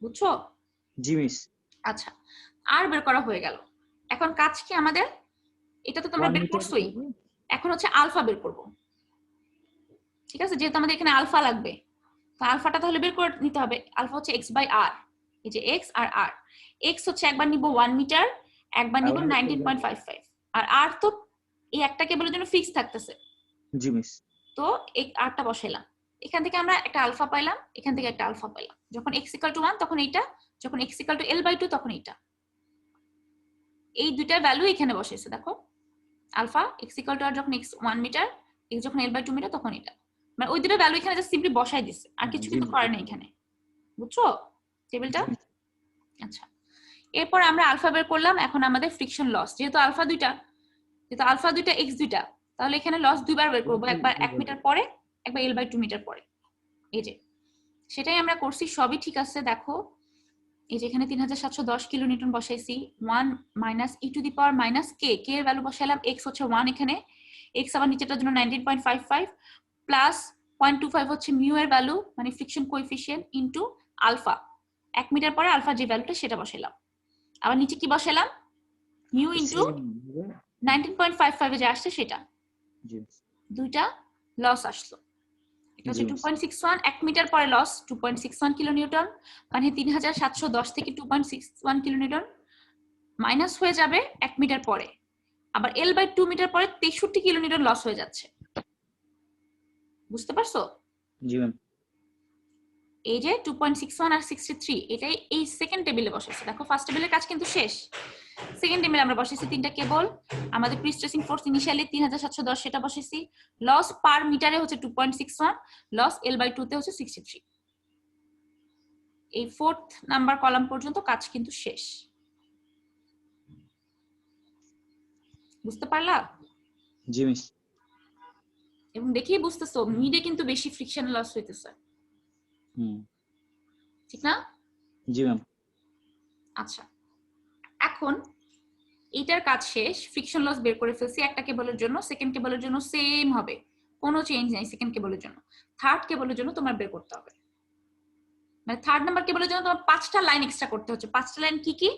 বুঝছো? জি মিস। আচ্ছা, আর বের করা হয়ে গেল। এখন কাজ কি আমাদের? এটা তো তোমরা বের করছোই, এখন হচ্ছে আলফা বের করব। ঠিক আছে, যেহেতু আমাদের এখানে আলফা লাগবে, তো আলফাটা তাহলে বের করে নিতে হবে। আলফা হচ্ছে x/r, এই যে x আর r। x হচ্ছে একবার নিব 1 মিটার, একবার নিব 19.55, আর r তো এই একটা কেবলের জন্য ফিক্স থাকতেছে। জি মিস। তো এই rটা বসাইলাম, এখান থেকে আমরা একটা আলফা পাইলাম, এখান থেকে একটা আলফা পাইলাম। যখন x = 1 তখন এইটা, যখন x = l/2 তখন এইটা। এই দুইটার ভ্যালু এখানে বসাইছে, দেখো আলফা x = r যখন x 1 মিটার, x যখন l/2 মিটার তখন এটা, মানে ওই দুটো ভ্যালু এখানে জাস্ট সিম্পলি বসাই দিছে, আর কিছু কিন্তু করে না এখানে, বুঝছো টেবিলটা? আচ্ছা, এরপর আমরা আলফা বের করলাম। এখন আমাদের ফ্রিকশন লস, যেহেতু আলফা দুইটা x দুইটা, তাহলে এখানে লস দুইবার বের করব, একবার 1 মিটার পরে, একবার l/2 মিটার পরে। এই যে সেটাই আমরা করছি, সবই ঠিক আছে। দেখো এই যে এখানে 3710 কিলোনিউটন বসাইছি, 1 - e - k, k এর ভ্যালু বসাইলাম, x হচ্ছে 1, এখানে x আবার নিচেটার জন্য 19.55 প্লাস 0.25 হচ্ছে মিউ এর ভ্যালু, মানে friction coefficient, into alpha. 1 meter পরে আলফা যে ভ্যালুটা সেটা বসাইলাম, আবার নিচে কি বসাইলাম? মিউ ইনটু 19.55 এ যে আসছে সেটা। দুইটা লস আসলো, এটা হচ্ছে 2.61, 1 মিটার পরে লস 2.61 কিলোনিউটন, মানে 3710 থেকে 2.61 কিলোনিউটন মাইনাস হয়ে যাবে 1 মিটার পরে। আবার l/2 মিটার পরে 63 কিলোনিউটন লস হয়ে যাচ্ছে। বুঝতে পারছো? জি ম্যাম। এই যে 2.61 আর 63, এটাই এই সেকেন্ড টেবিলে বসাইছি। দেখো ফার্স্ট টেবিলের কাজ কিন্তু শেষ, সেকেন্ড টেবিলে আমরা বসাইছি তিনটা কেবল। আমাদের প্রিস্ট্রেসিং ফোর্স ইনিশিয়ালি 3710 সেটা বসাইছি, লস পার মিটারে হচ্ছে 2.61, লস l/2 তে হচ্ছে 63। এই 4th নাম্বার কলাম পর্যন্ত কাজ কিন্তু শেষ। বুঝতে পারলা? জি মিস। এবং দেখেই বুঝতেছো মিডে কিন্তু বেশি ফ্রিকশন লস হইতেছে, ঠিক না? জি ম্যাম। আচ্ছা, এখন এটার কাজ শেষ, ফ্রিকশন লস বের করে ফেলছি একটা কেবলের জন্য। সেকেন্ড কেবলের জন্য সেম হবে, কোনো চেঞ্জ নাই সেকেন্ড কেবলের জন্য। থার্ড কেবলের জন্য তোমার বের করতে হবে, মানে থার্ড নাম্বার কেবলের জন্য তোমার 5টা লাইন এক্সট্রা করতে হচ্ছে। 5টা লাইন কি কি?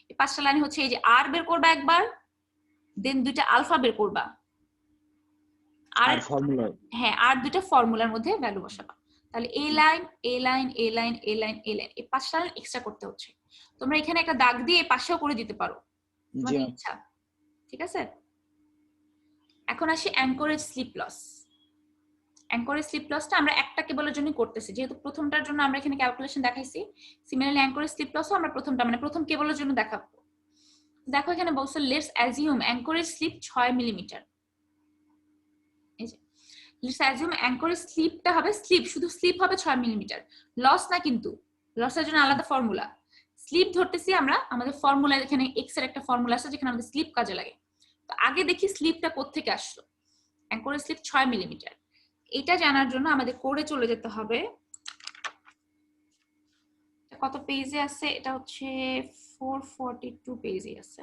এই 5টা লাইন হচ্ছে এই যে আর বের করবা একবার, দেন দুইটা আলফা বের করবা, আর ফর্মুলা, হ্যাঁ, আর দুইটা ফর্মুলার মধ্যে ভ্যালু বসাবা। তাহলে এ লাইন, এ লাইন, এ লাইন, এ লাইন, এ লাইন, এই 5টা লাইন এক্সট্রা করতে হচ্ছে। তোমরা এখানে একটা দাগ দিয়ে এই পাশেও করে দিতে পারো, তোমাদের ইচ্ছা। ঠিক আছে, এখন আসি anchorage slip loss. Anchorage slip লসটা আমরা একটা কেবলের জন্য করতেছি, যেহেতু প্রথমটার জন্য আমরা এখানে ক্যালকুলেশন দেখাইছি। সিমিলারলি অ্যাঙ্করেজ স্লিপ লসও আমরা প্রথমটা মানে প্রথম কেবলের জন্য দেখাবো। দেখো এখানে বলছে let's assume anchorage slip 6 millimeter. এই যে লেটস অ্যাজিউম অ্যাঙ্করেজ স্লিপটা হবে, স্লিপ শুধু স্লিপ হবে 6 মিলিমিটার, লস না, কিন্তু লসের জন্য আলাদা ফর্মুলা। স্লিপ ধরতেছি আমরা, আমাদের ফর্মুলা এখানে এক্স এর একটা ফর্মুলা আছে যেখানে আমাদের স্লিপ কাজে লাগে। তো আগে দেখি স্লিপটা কোত্থেকে আসলো। অ্যাঙ্করেজ স্লিপ 6 মিলিমিটার, এটা জানার জন্য আমাদের কোডে চলে যেতে হবে। কত পেজে আছে? এটা হচ্ছে 442 পেজে আছে।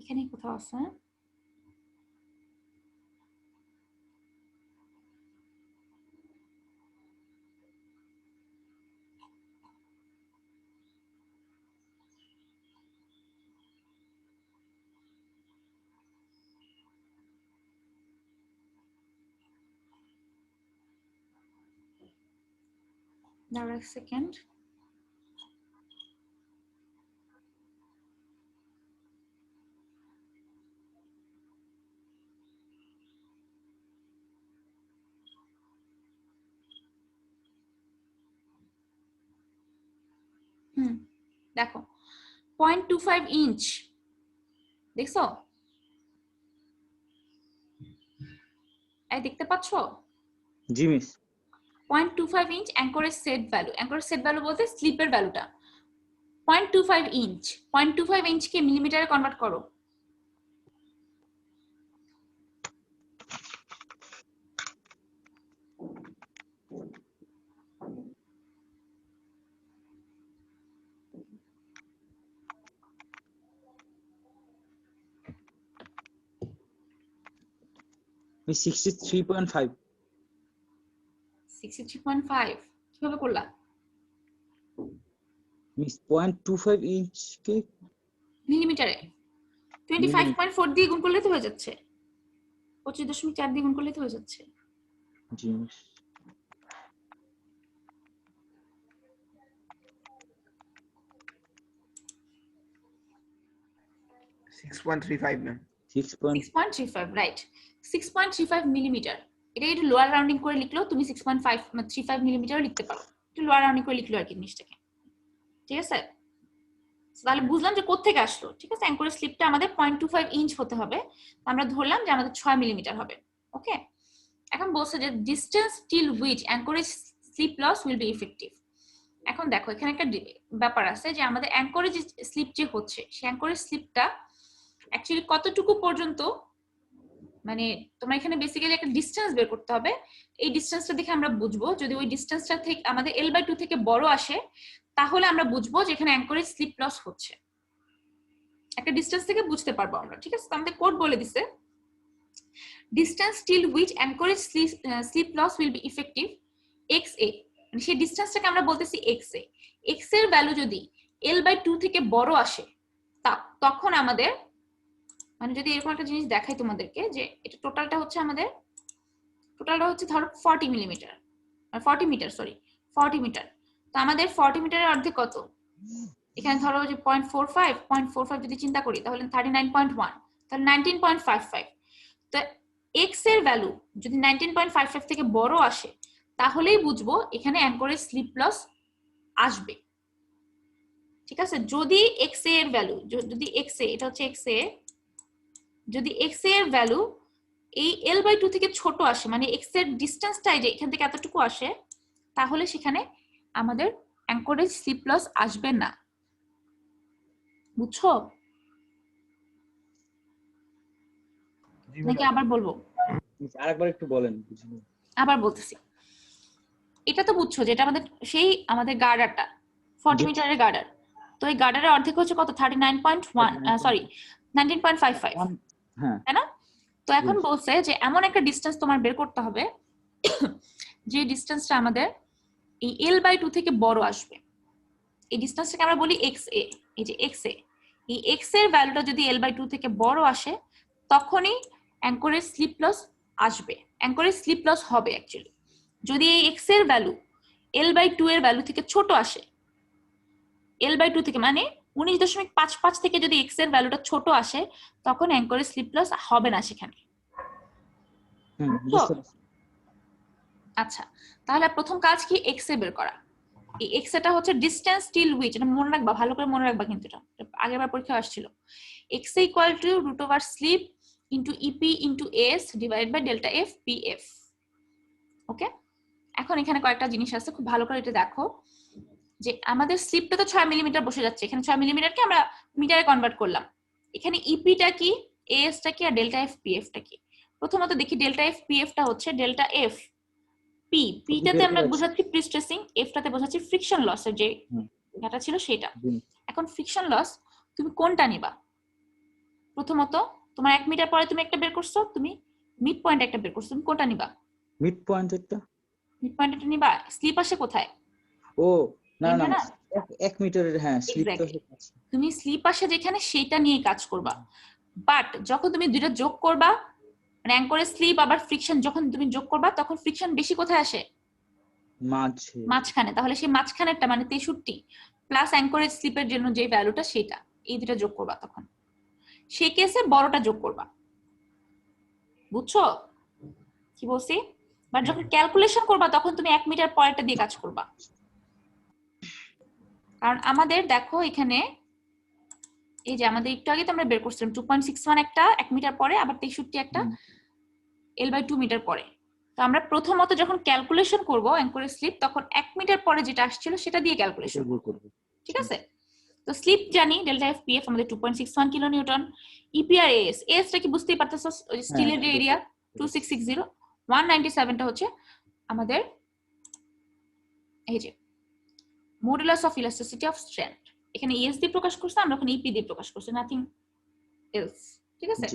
এখানে কোথাও আছে দাঁড়া এক সেকেন্ড দেখো 0.25 ইঞ্চ দেখছো এই দেখতে পাচ্ছো জি মিস 0.25 ইঞ্চ অ্যাঙ্করের সেট ভ্যালু বলতে স্লিপের ভ্যালুটা 0.25 ইঞ্চ 0.25 ইঞ্চকে মিলিমিটারে কনভার্ট করো মিস 63.5 63.5 কিভাবে করলা মিস 0.25 ইঞ্চ কে মিলিমিটারে 25.4 দিয়ে গুণ করলে তো হয়ে যাচ্ছে 25.4 দিয়ে গুণ করলে তো হয়ে যাচ্ছে জি মিস 6.35 ম্যাম 6.35 রাইট 6.35 মিলিমিটার এটা একটু লোয়ার রাউন্ডিং করে লিখলেও তুমি 6.35 মিলিমিটার লিখতে পারো একটু লোয়ার রাউন্ডিং করে লিখলো আর কি জিনিসটাকে ঠিক আছে তাহলে বুঝলাম যে কোত্থেকে আসলো ঠিক আছে অ্যাঙ্করের স্লিপটা আমাদের 0.25 ইঞ্চ হতে হবে আমরা ধরলাম যে আমাদের 6 মিলিমিটার হবে ওকে এখন বলছে যে distance till which anchorage slip loss will be effective এখন দেখো এখানে একটা ব্যাপার আছে যে আমাদের অ্যাঙ্করেজ স্লিপ যে হচ্ছে সেই অ্যাঙ্করেজ স্লিপটা অ্যাকচুয়ালি কতটুকু পর্যন্ত মানে তোমার এখানে বেসিক্যালি একটা ডিসটেন্স বের করতে হবে এই ডিসটেন্সটা দেখে আমরা বুঝবো যদি ওই ডিসটেন্সটা থেকে আমাদের L/2 থেকে বড় আসে তাহলে আমরা বুঝবো যে এখানে অ্যাঙ্করেজ স্লিপ লস হচ্ছে একটা ডিসটেন্স থেকে বুঝতে পারবো আমরা ঠিক আছে আমাদের কোড বলে দিছে distance till which anchorage slip loss will be effective XA মানে সেই ডিসটেন্সটাকে আমরা বলতেছি XA X এর ভ্যালু যদি L/2 থেকে বড় আসে তখন আমাদের মানে যদি এরকম একটা জিনিস দেখাই তোমাদেরকে যে এটা টোটালটা হচ্ছে ধরো 40 মিলিমিটার 40 মিটার সরি 40 মিটার তো আমাদের 40 মিটারের অর্ধেক কত এখানে ধরো যে 0.45 যদি চিন্তা করি তাহলে 39.1 তাহলে 19.55 তো x এর ভ্যালু যদি 19.55 থেকে বড় আসে তাহলেই বুঝবো এখানে অ্যাঙ্করেজ স্লিপ লস আসবে ঠিক আছে যদি XA এর ভ্যালু যদি XA এটা হচ্ছে XA যদি XA এর ভ্যালু এই L/2 থেকে ছোট আসে মানে x এর ডিসটেন্সটাই যে এখান থেকে এতটুকু আসে তাহলে সেখানে আমাদের অ্যাঙ্করেজ স্লিপ লস আসবে না বুঝছো নাকি আবার বলবো আরেকবার একটু বলেন বুঝিনি আবার বলতেছি এটা তো বুঝছো যেটা আমাদের গার্ডারটা 40 মিটারের গার্ডার তো এই গার্ডারের অর্ধেক হচ্ছে কত 39.1 সরি 19.55 হ্যাঁ তাই না তো এখন বলছে যে এমন একটা ডিসটেন্স তোমার বের করতে হবে যে ডিসটেন্সটা আমাদের এই L/2 থেকে বড় আসবে এই ডিসটেন্সটাকে আমরা বলি XA এই যে XA এই X এর ভ্যালুটা যদি L/2 থেকে বড় আসে তখনই অ্যাঙ্করেজ স্লিপ লস আসবে অ্যাঙ্করেজ স্লিপ লস হবে অ্যাকচুয়ালি যদি এই X এর ভ্যালু L/2 এর ভ্যালু থেকে ছোট আসে L/2 থেকে মানে 19.55 থেকে যদি X এর ভ্যালুটা ছোট আসে তখন অ্যাঙ্করেজ স্লিপ লস হবে না সেখানে আচ্ছা তাহলে প্রথম কাজ কি XA বের করা এই XA টা হচ্ছে ডিসটেন্স টিল হুইচ এটা মনে রাখবা ভালো করে মনে রাখবা কিন্তু এটা আগেরবার পরীক্ষা আসছিল XA √over স্লিপ into EP into S divided by delta F PF okay এখন এখানে কয়েকটা জিনিস আছে খুব ভালো করে এটা দেখো যে আমাদের স্লিপটা তো 6 মিলিমিটার বসে যাচ্ছে এখানে 6 মিলিমিটারকে আমরা মিটারে কনভার্ট করলাম এখানে EP টা কি AS টা কি আর ডেল্টা F PF টা কি প্রথমত দেখি ডেল্টা F PF টা হচ্ছে ডেল্টা F P টাতে আমরা বোঝাচ্ছি প্রিস্ট্রেসিং F টাতে বোঝাচ্ছি ফ্রিকশন লসের যে এটা ছিল সেটা এখন ফ্রিকশন লস তুমি কোনটা নিবা প্রথমত তোমার 1 মিটার পরে তুমি একটা বের করছো, তুমি মিড পয়েন্ট একটা বের করছো, তুমি কোনটা নিবা? মিড পয়েন্টেরটা। মিড পয়েন্টটা নিবা। স্লিপ আসে কোথায়? ও না না, না 1 মিটারের, হ্যাঁ স্লিপ তো এক্স্যাক্টলি, তুমি স্লিপ আসে যেখানে সেটা নিয়ে কাজ করবা। বাট যখন তুমি দুইটা যোগ করবা, মানে অ্যাঙ্করের স্লিপ আবার ফ্রিকশন যখন তুমি যোগ করবা, তখন ফ্রিকশন বেশি কোথায় আসে? মাঝখানে। তাহলে সেই মাঝখানেরটা মানে 63 প্লাস অ্যাঙ্করেজ স্লিপের জন্য যে ভ্যালুটা সেটা, এই দুটো যোগ করবা। তখন সেই কেসে বড়টা যোগ করবা। বুঝছো কি বলছি? বাট যখন ক্যালকুলেশন করবা তখন তুমি 1 মিটার পরেরটা দিয়ে কাজ করবা। কারণ আমাদের দেখো এখানে এই যে আমাদের একটু আগে তো আমরা বের করছিলাম 2.61 একটা 1 মিটার পরে, আবার 63 একটা L/2 মিটার পরে। তো আমরা প্রথমত যখন ক্যালকুলেশন করব অ্যাঙ্করের স্লিপ, তখন 1 মিটার পরে যেটা আসছিল সেটা দিয়ে ক্যালকুলেশন করব। ঠিক আছে? তো স্লিপ জানি ডেল্টা এফ পি এফ আমাদের 2.61 কিলো নিউটন। ইপিআর এস, এসটা কি বুঝতেই পারতেছো, স্টিলের যে এরিয়া 2660, 197 টা হচ্ছে আমাদের এই যে modulus of elasticity of strength. এখানে এস দিয়ে প্রকাশ করছে, আমরা ওখানে ইপি দিয়ে প্রকাশ করছি, নাথিং এলস। ঠিক আছে?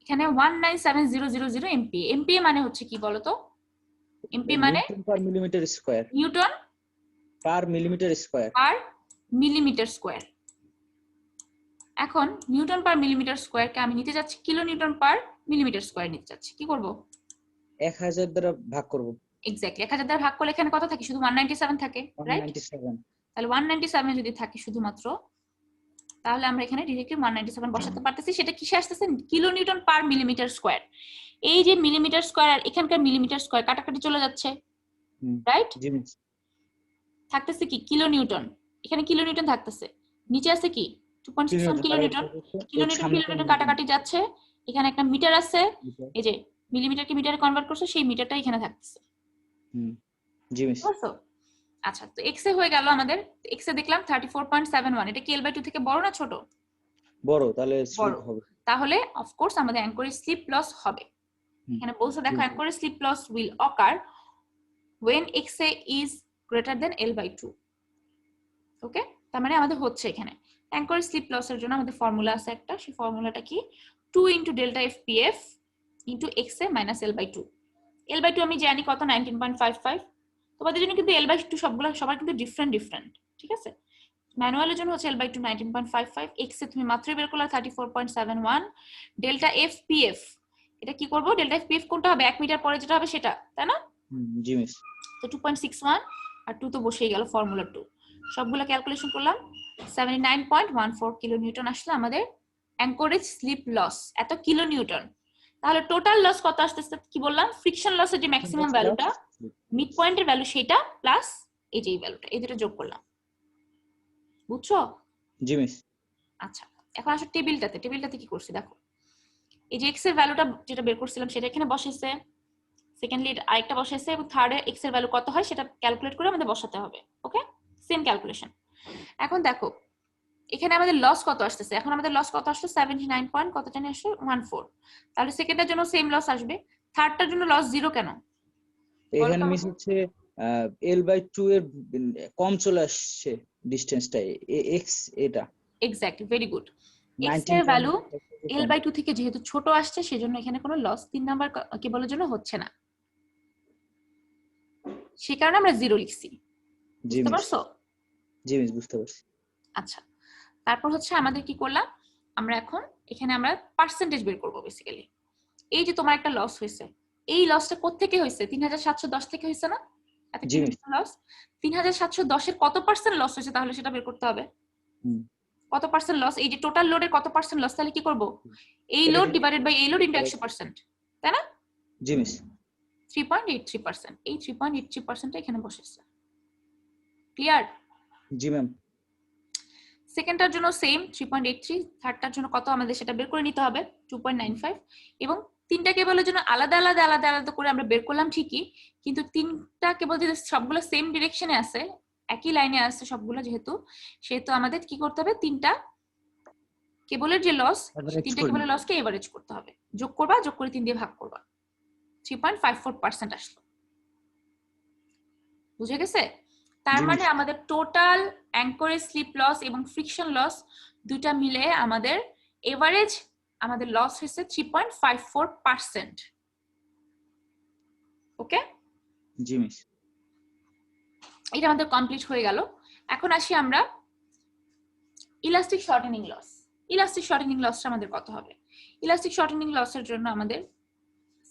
এখানে 197,000 এমপিএ। এমপিএ মানে হচ্ছে কি বলতো? এমপি মানে নিউটন পার মিলিমিটার স্কয়ার। নিউটন পার মিলিমিটার স্কয়ার। পার মিলিমিটার স্কয়ার। এখন নিউটন পার মিলিমিটার স্কয়ারকে আমি নিতে যাচ্ছি কিলো নিউটন পার মিলিমিটার স্কয়ার নিতে যাচ্ছি। কি করব? 1000 দ্বারা ভাগ করব। এক্স্যাক্টলি 1000 দ্বারা ভাগ করলে এখানে কত থাকে? শুধু 197 থাকে, রাইট? 197। তাহলে 197 যদি থাকে শুধুমাত্র, তাহলে আমরা এখানে ডিরেক্টলি 197 বসাতে পারতেছি। সেটা কিসে আসতেছে? কিলো নিউটন পার মিলিমিটার স্কয়ার। এই যে মিলিমিটার স্কয়ার আর এখানকার মিলিমিটার স্কয়ার কাটাকাটি চলে যাচ্ছে, রাইট? জি মিস। থাকতেছে কি? Kilo Newton. এখানে কিলো নিউটন থাকতেছে, নিচে আছে কি 2.61 kilo Newton. Kilo Newton kilo Newton কাটাকাটি যাচ্ছে, এখানে একটা মিটার আছে, এই যে মিলিমিটারকে মিটারে কনভার্ট করছে, সেই মিটারটা এখানে থাকতেছে। জি মিস। আচ্ছা, তো এক্স এ হয়ে গেল আমাদের। এক্স এ দেখলাম 34.71। এটা কি L/2 থেকে বড় না ছোট? বড়, তাহলে বড়। স্লিপ হবে। তাহলে অফ কোর্স আমাদের অ্যাঙ্করের স্লিপ লস হবে। এখানে বলছে দেখো অ্যাঙ্করের slip loss will occur when xa is greater than L/2। Okay, তার মানে আমাদের হচ্ছে এখানে অ্যাঙ্করের স্লিপ লসের জন্য আমাদের ফর্মুলা আছে একটা। সেই ফর্মুলাটা কি? 2 * delta FPF * xa - L/2। L/2 আমি জানি কত, 19.55। তোমাদের জন্য কিন্তু L/2 সবগুলো সবার কিন্তু ডিফারেন্ট। ঠিক আছে? ম্যানুয়ালের জন্য হচ্ছে L/2 19.55, x এ তুমি মাত্রই বের করলে 34.71। ডেল্টা এফপিএফ, এটা কি করব? ডেল্টা এফপিএফ কোনটা হবে? 1 মিটার পরে যেটা হবে সেটা, তাই না? জি মিস। তো 2.61 আর 2 তো বসেই গেল, ফর্মুলা 2 সবগুলো ক্যালকুলেশন করলাম, 79.14 কিলো নিউটন আসলে আমাদের অ্যাঙ্করেজ স্লিপ লস, এত কিলো নিউটন। তাহলে টোটাল লস কত আসতেছে? কি বললাম? ফ্রিকশন লসের যে ম্যাক্সিমাম ভ্যালুটা, মিড পয়েন্টের ভ্যালু সেটা, প্লাস এই যে ভ্যালুটা, এই দুটো যোগ করলাম। বুঝছো? জি মিস। আচ্ছা, এখন আসো টেবিলটাতে কি করছি দেখো। এই যে এক্স এর ভ্যালুটা যেটা বের করছিলাম সেটা এখানে বসাইছে, সেকেন্ডলি আরেকটা বসাইছে, এবং থার্ডে এক্স এর ভ্যালু কত হয় সেটা ক্যালকুলেট করে আমাদের বসাতে হবে। ওকে, সেম ক্যালকুলেশন। এখন দেখো এখানে আমাদের লস কত আসতেছে। এখন আমাদের লস কত আসলো? 79 পয়েন্ট কত জানি আসলো 14। তাহলে সেকেন্ডের জন্য সেম লস আসবে, থার্ডটার জন্য লস 0 কেন? এখানে মিস হচ্ছে L/2 এর কম চলে আসছে ডিসটেন্সটা, এক্স এটা। Exactly, very good. এক্স এর ভ্যালু L/2 থেকে যেহেতু ছোট আসছে সেজন্য এখানে কোনো লস 3 নাম্বার কেবলের জন্য হচ্ছে না, সে কারণে আমরা 0 লিখছি। বুঝতে পারছো? জি মিস, বুঝতে পারছি। আচ্ছা, তারপর হচ্ছে আমাদের কি করলাম, আমরা এখন এখানে আমরা পার্সেন্টেজ বের করব বেসিক্যালি। এই যে তোমার একটা লস হয়েছে, এই লসটা কোত্থেকে হয়েছে? 3710 থেকে হয়েছে না? এত লস 3710 এর কত পার্সেন্ট লস হয়েছে তাহলে সেটা বের করতে হবে। কত পার্সেন্ট লস? এই যে টোটাল লোডের কত পার্সেন্ট লস, তাহলে কি করব? এই লোড ডিভাইডেড বাই এই লোড ইনটু 100%, তাই না? জি মিস। 3.83%, এই 3.83% এখানে বসেছে। ক্লিয়ার? জি ম্যাম। সেকেন্ডটার জন্য সেম 3.83, থার্ডটার জন্য কত আমাদের সেটা বের করে নিতে হবে 2.95, এবং তিনটা কেবলের জন্য আলাদা আলাদা আলাদা আলাদা করে আমরা বের করলাম ঠিকই, কিন্তু তিনটা কেবল যদি সবগুলো সেম ডিরেকশনে আছে, একই লাইনে আছে সবগুলো, সেহেতু আমাদের কি করতে হবে? তিনটা কেবলের যে লস, তিনটা কেবলের লসকে এভারেজ করতে হবে, যোগ করবা, যোগ করে 3 দিয়ে ভাগ করবা, 3.54% আসলো। বুঝে গেছে? তার মানে আমাদের টোটাল অ্যাঙ্করেজ স্লিপ লস এবং ফ্রিকশন লস দুইটা মিলে আমাদের এভারেজ আমাদের লস হয়েছে 3.54%। ওকে, জি মিস। এটা আমাদের কমপ্লিট হয়ে গেল। এখন আসি আমরা elastic shortening loss. Elastic shortening লসটা আমাদের কত হবে? ইলাস্টিক শর্টেনিং লসের জন্য আমাদের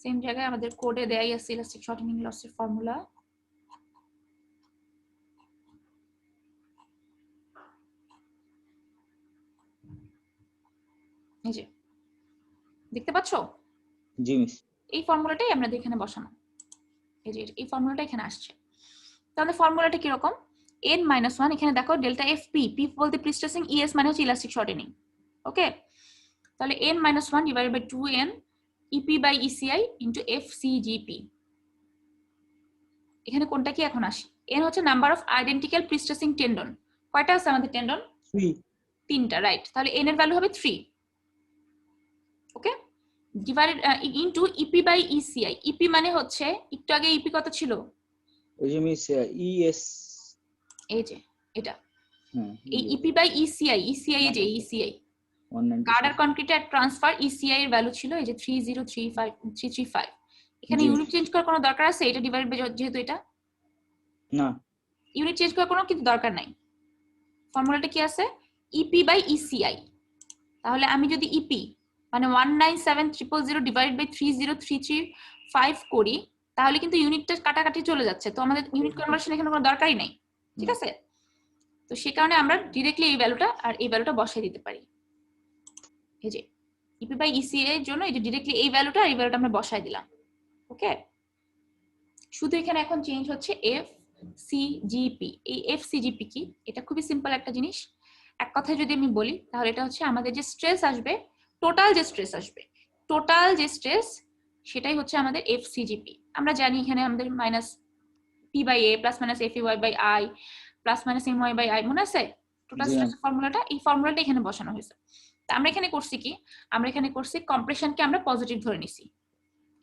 সেম জায়গায় আমাদের কোডে দেয়াই আছে ইলাস্টিক শর্টেনিং লসের ফর্মুলা। এই যে দেখতে পাচ্ছো, জি মিস। এই ফর্মুলাটাই আমরা এখানে বসানো। এই যে এই ফর্মুলাটা এখানে আসছে। তাহলে ফর্মুলাটা কিরকম? n-1, এখানে দেখো ডেল্টা এফ পি, পি বলতে প্রিস্ট্রেসিং, ইএস মানে হচ্ছে ইলাস্টিক শর্টেনিং। ওকে, তাহলে n-1 divided by 2n EP by ECI into FCGP. এখানে কোনটা কি এখন আসি? n হচ্ছে number of identical prestressing tendon. কয়টা আছে আমাদের টেন্ডন? 3টা, রাইট। তাহলে n এর ভ্যালু হবে 3। Okay, divided into EP by ECI. EP মানে হচ্ছে একটু আগে ইপি কত ছিল? ওই যে মিস ইএস, এই যে এটা, হ্যাঁ এই ইপি বাই ইসিআই, ইসিআই এই যে ইসিআই 190 গার্ডার কনক্রিট এর ট্রান্সফার, ইসিআই এর ভ্যালু ছিল এই যে 3035335। এখানে জি। ইউনিট চেঞ্জ করার কোনো দরকার আছে? এটা ডিভাইড বাই যেহেতু এটা না, ইউনিট চেঞ্জ করার কোনো কিন্তু দরকার নাই। ফর্মুলাটা কি আছে? EP by ECI. তাহলে আমি যদি ইপি মানে 197,000 ডিভাইড বাই 30335 করি, তাহলে কিন্তু ইউনিটটা কাটাকাটি চলে যাচ্ছে, তো আমাদের ইউনিট কনভার্সন এখানে কোনো দরকারই নেই। ঠিক আছে, তো সেই কারণে আমরা ডিরেক্টলি এই ভ্যালুটা আর এই ভ্যালুটা বসাই দিতে পারি। এই যে ইপি বাই ইসিআই এর জন্য এই যে ডিরেক্টলি এই ভ্যালুটা আর এই ভ্যালুটা আমরা বসাই দিলাম। ওকে, শুধু এখানে এখন চেঞ্জ হচ্ছে এফ সিজিপি। এই এফ সিজিপি কি? এটা খুবই সিম্পল একটা জিনিস। এক কথায় যদি আমি বলি তাহলে এটা হচ্ছে আমাদের যে স্ট্রেস আসবে, টোটাল যে স্ট্রেস আসবে, টোটাল যে স্ট্রেস সেটাই হচ্ছে আমাদের এফ সিজিপি। আমরা জানি এখানে আমাদের minus P by A plus minus F Y by I plus minus M Y by I, মনে আছে টোটাল জি। স্ট্রেস ফর্মুলাটা? এই ফর্মুলাটা এখানে বসানো হয়েছে। তা আমরা এখানে করছি কি? আমরা এখানে করছি কম্প্রেশনকে আমরা পজিটিভ ধরে নিছি।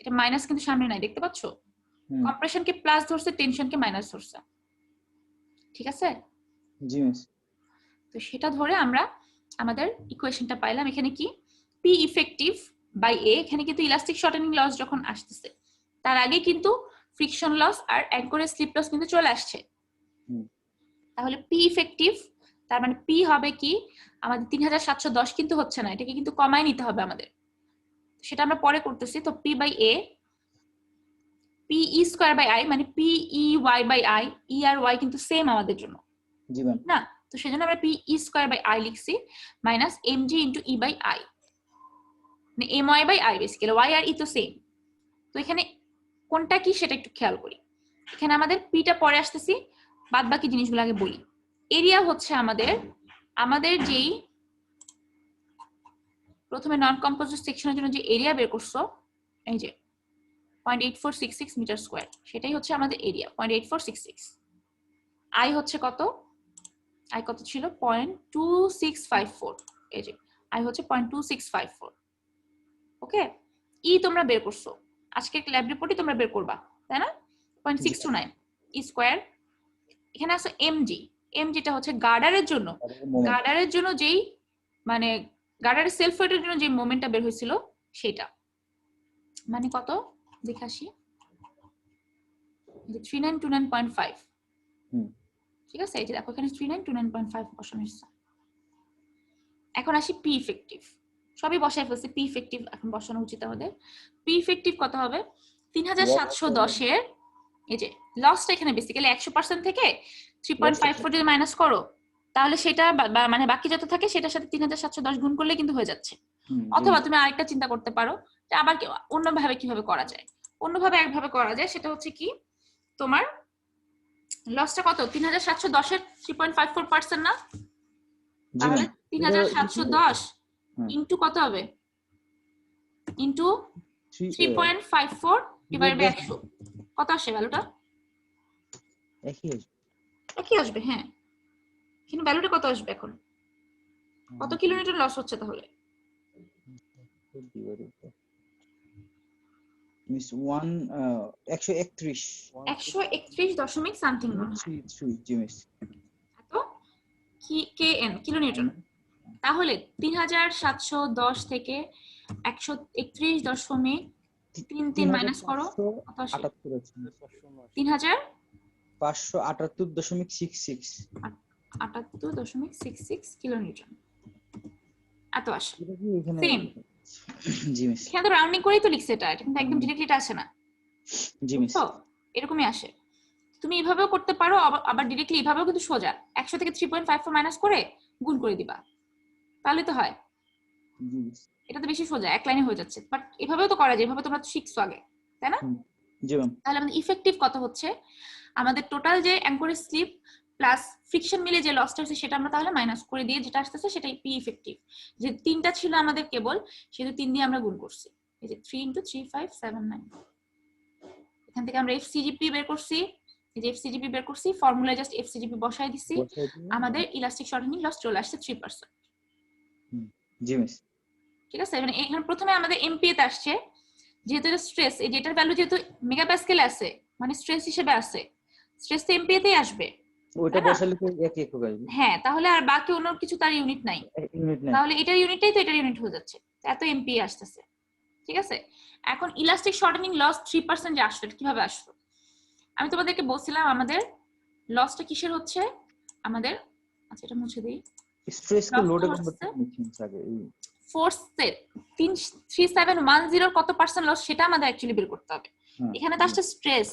এটা মাইনাস কিন্তু সামনে নাই, দেখতে পাচ্ছো? হুম, কম্প্রেশনকে প্লাস ধরছে, টেনশনকে মাইনাস ধরছে। ঠিক আছে, জি মিস। তো সেটা ধরে আমরা আমাদের ইকুয়েশনটা পাইলাম। এখানে কি? পি ইফেক্টিভ বাই এ। এখানে কিন্তু ইলাস্টিক শর্টেনিং লস যখন আসতেছে তার আগে কিন্তু ফ্রিকশন লস আর অ্যাঙ্করের স্লিপ লস কিন্তু চলে আসছে। হুম। তাহলে পি ইফেক্টিভ তার মানে পি হবে কি? আমাদের 3710 কিন্তু হচ্ছে না, এটাকে কিন্তু কমায় নিতে হবে আমাদের, সেটা আমরা পরে করতেছি। তো P by A, P E square by I মানে P E Y by I, E R Y কিন্তু সেম আমাদের জন্য জি ম্যাম। না, তো সেজন্য আমরা P E square by I লিখছি minus M G into E by I, মানে M Y by I, basically Y R E তো সেম। তো এখানে কোনটা কি সেটা একটু খেয়াল করি। এখানে আমাদের পিটা পরে আসতেছি, বাদ বাকি জিনিসগুলো আগে বলি। এরিয়া হচ্ছে আমাদের যেই প্রথমে নন কম্পোজিট সেকশনের জন্য যে এরিয়া বের করছো, এই যে 0.8466 মিটার স্কয়ার, সেটাই হচ্ছে আমাদের এরিয়া 0.8466। আই হচ্ছে কত? আই কত ছিল? 0.2654। এই যে আই হচ্ছে 0.2654। ওকে, ই তোমরা বের করছো, আজকে ল্যাব রিপোর্টই তোমরা বের করবা, তাই না? 0.629 ই স্কয়ার। এখানে আছে এমজি। এমজিটা হচ্ছে গার্ডারের জন্য, গার্ডারের জন্য যেই মানে গার্ডারের সেলফ ওয়েটের জন্য যে মোমেন্টটা বের হয়েছিল সেটা মানে কত দেখে আসি, 3929.5। হুম। ঠিক আছে, এই যে দেখো এখানে 3929.5 বসানো হয়েছে। এখন আসি পি ইফেক্টিভ, সবই বসাই ফেলছি, পি ইফেক্টিভ এখন বসানো উচিত আমাদের। পি ইফেক্টিভ কত হবে? 3710 এর এই যে লসটা এখানে বেসিক্যালি 100% থেকে 3.54 যদি মাইনাস করো তাহলে সেটা মানে বাকি যত থাকে সেটার সাথে 3710 গুণ করলে কিন্তু হয়ে যাচ্ছে। অথবা তুমি আরেকটা চিন্তা করতে পারো যে আবার অন্যভাবে কিভাবে করা যায়। অন্যভাবে একভাবে করা যায়, সেটা হচ্ছে কি, তোমার লসটা কত? 3710 এর 3.54% না? তাহলে 3710 ইনটু কত হবে? ইনটু 3.54 ডিভাইডেড বাই 100 কত আসে ভ্যালুটা? একই আসবে। হ্যাঁ, এখানে ভ্যালুটা কত আসবে এখন? কত কিলোমিটার লস হচ্ছে তাহলে? মিস 131 দশমিক সামথিং জি মিস। এত কি কেএন, কিলোনিউটন। তাহলে 3710 থেকে 131.33 মাইনাস করো, কত আসে? 3000 578.66 78.66 কিলোনিউটন এত আসে। এটা কি এখানে সেম জি মিস এখানে তো রাউন্ডিং করেই তো লিখছে এটা কিন্তু একদম ডিরেক্টলি এটা আসে না, জি মিস তো এরকমই আসে। তুমি এভাবেও করতে পারো, আবার ডিরেক্টলি এভাবেও কিন্তু সোজা 100 থেকে 3.54 মাইনাস করে গুণ করে দিবা, তাহলে তো হয়। জি মিস এটা তো বেশি সোজা, এক লাইনে হয়ে যাচ্ছে, বাট এভাবেও তো করা যায়, এভাবে তোমরা তো শিখছো আগে, তাই না? জি ম্যাম তাহলে আমাদের ইফেক্টিভ কত হচ্ছে, আমাদের টোটাল যে অ্যাঙ্করেজ স্লিপ প্লাস ফ্রিকশন মিলে যে লসটা হচ্ছে সেটা আমরা তাহলে মাইনাস করে দিয়ে যেটা আসতেছে সেটাই পি ইফেক্টিভ। যে 3টা ছিল আমাদের কেবল, সেটা 3 দিয়ে আমরা গুণ করছি, এই যে 3 × 3579। এখান থেকে আমরা এফসিজিপি বের করছি, এই যে এফসিজিপি বের করছি, ফর্মুলায় জাস্ট এফসিজিপি বসাই দিছি, আমাদের ইলাস্টিক শর্টেনিং লস চলে আসছে 3%। জি মিস ঠিক আছে, মানে এখানে প্রথমে আমাদের এমপিএ তে আসছে, যেহেতু এটা স্ট্রেস, এই যেটার ভ্যালু যেহেতু মেগাপ্যাসকেলে আছে মানে স্ট্রেস হিসেবে আছে, স্ট্রেস তো এমপিএ তেই আসবে, ওইটা তাই না? বসালে তো একই একক আসবে, হ্যাঁ, তাহলে আর বাকি অন্য কিছু তার ইউনিট নাই, ইউনিট নাই। তাহলে এটার ইউনিটটাই তো এটার ইউনিট হয়ে যাচ্ছে, এত এমপিএ আসতেছে। ঠিক আছে, এখন ইলাস্টিক শর্টেনিং লস 3% যে আসলো, এটা কিভাবে আসলো? আমি তোমাদেরকে বলছিলাম আমাদের লসটা কিসের হচ্ছে, আমাদের, আচ্ছা এটা মুছে দিই, স্ট্রেস কে লোডে লসটা কনভার্ট হচ্ছে করে নিচ্ছি আগে এই ফোর্সের 3710 কত পার্সেন্ট লস সেটা আমাদের অ্যাকচুয়ালি বের করতে হবে। এখানে তো আসছে স্ট্রেস,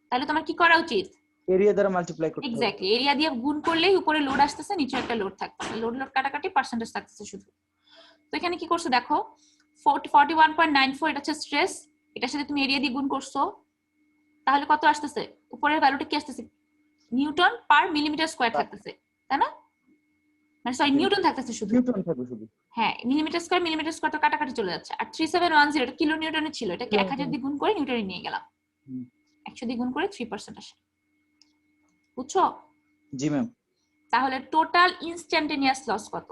তাহলে তোমার কি করা উচিত? এরিয়া দ্বারা মাল্টিপ্লাই করতে হবে। এক্স্যাক্টলি, এরিয়া দিয়ে গুণ করলেই উপরে লোড আসতেছে, নিচে একটা লোড থাকতেছে, লোড কাটাকাটি পার্সেন্টেজ থাকতেছে শুধু। তো এখানে কি করছো দেখো, 41.94 এটা হচ্ছে স্ট্রেস, এটার সাথে তুমি এরিয়া দিয়ে গুণ করছো, তাহলে কত আসতেছে? উপরের ভ্যালুটা কি আসতেছে? নিউটন পার মিলিমিটার স্কয়ার থাকতেছে, তাই না? মানে সরি নিউটন থাকতেছে শুধু, নিউটন থাকবে শুধু। হ্যাঁ, মিলিমিটার স্কয়ার তো কাটাকাটি চলে যাচ্ছে। আর 3710 এটা কিলো নিউটনে ছিল, এটাকে 1000 দিয়ে গুণ করে নিউটনে নিয়ে গেলাম, 100 দিয়ে গুণ করে 3% আসে, বুঝছো? জি ম্যাম। তাহলে টোটাল ইনস্ট্যান্টেনিয়াস লস কত?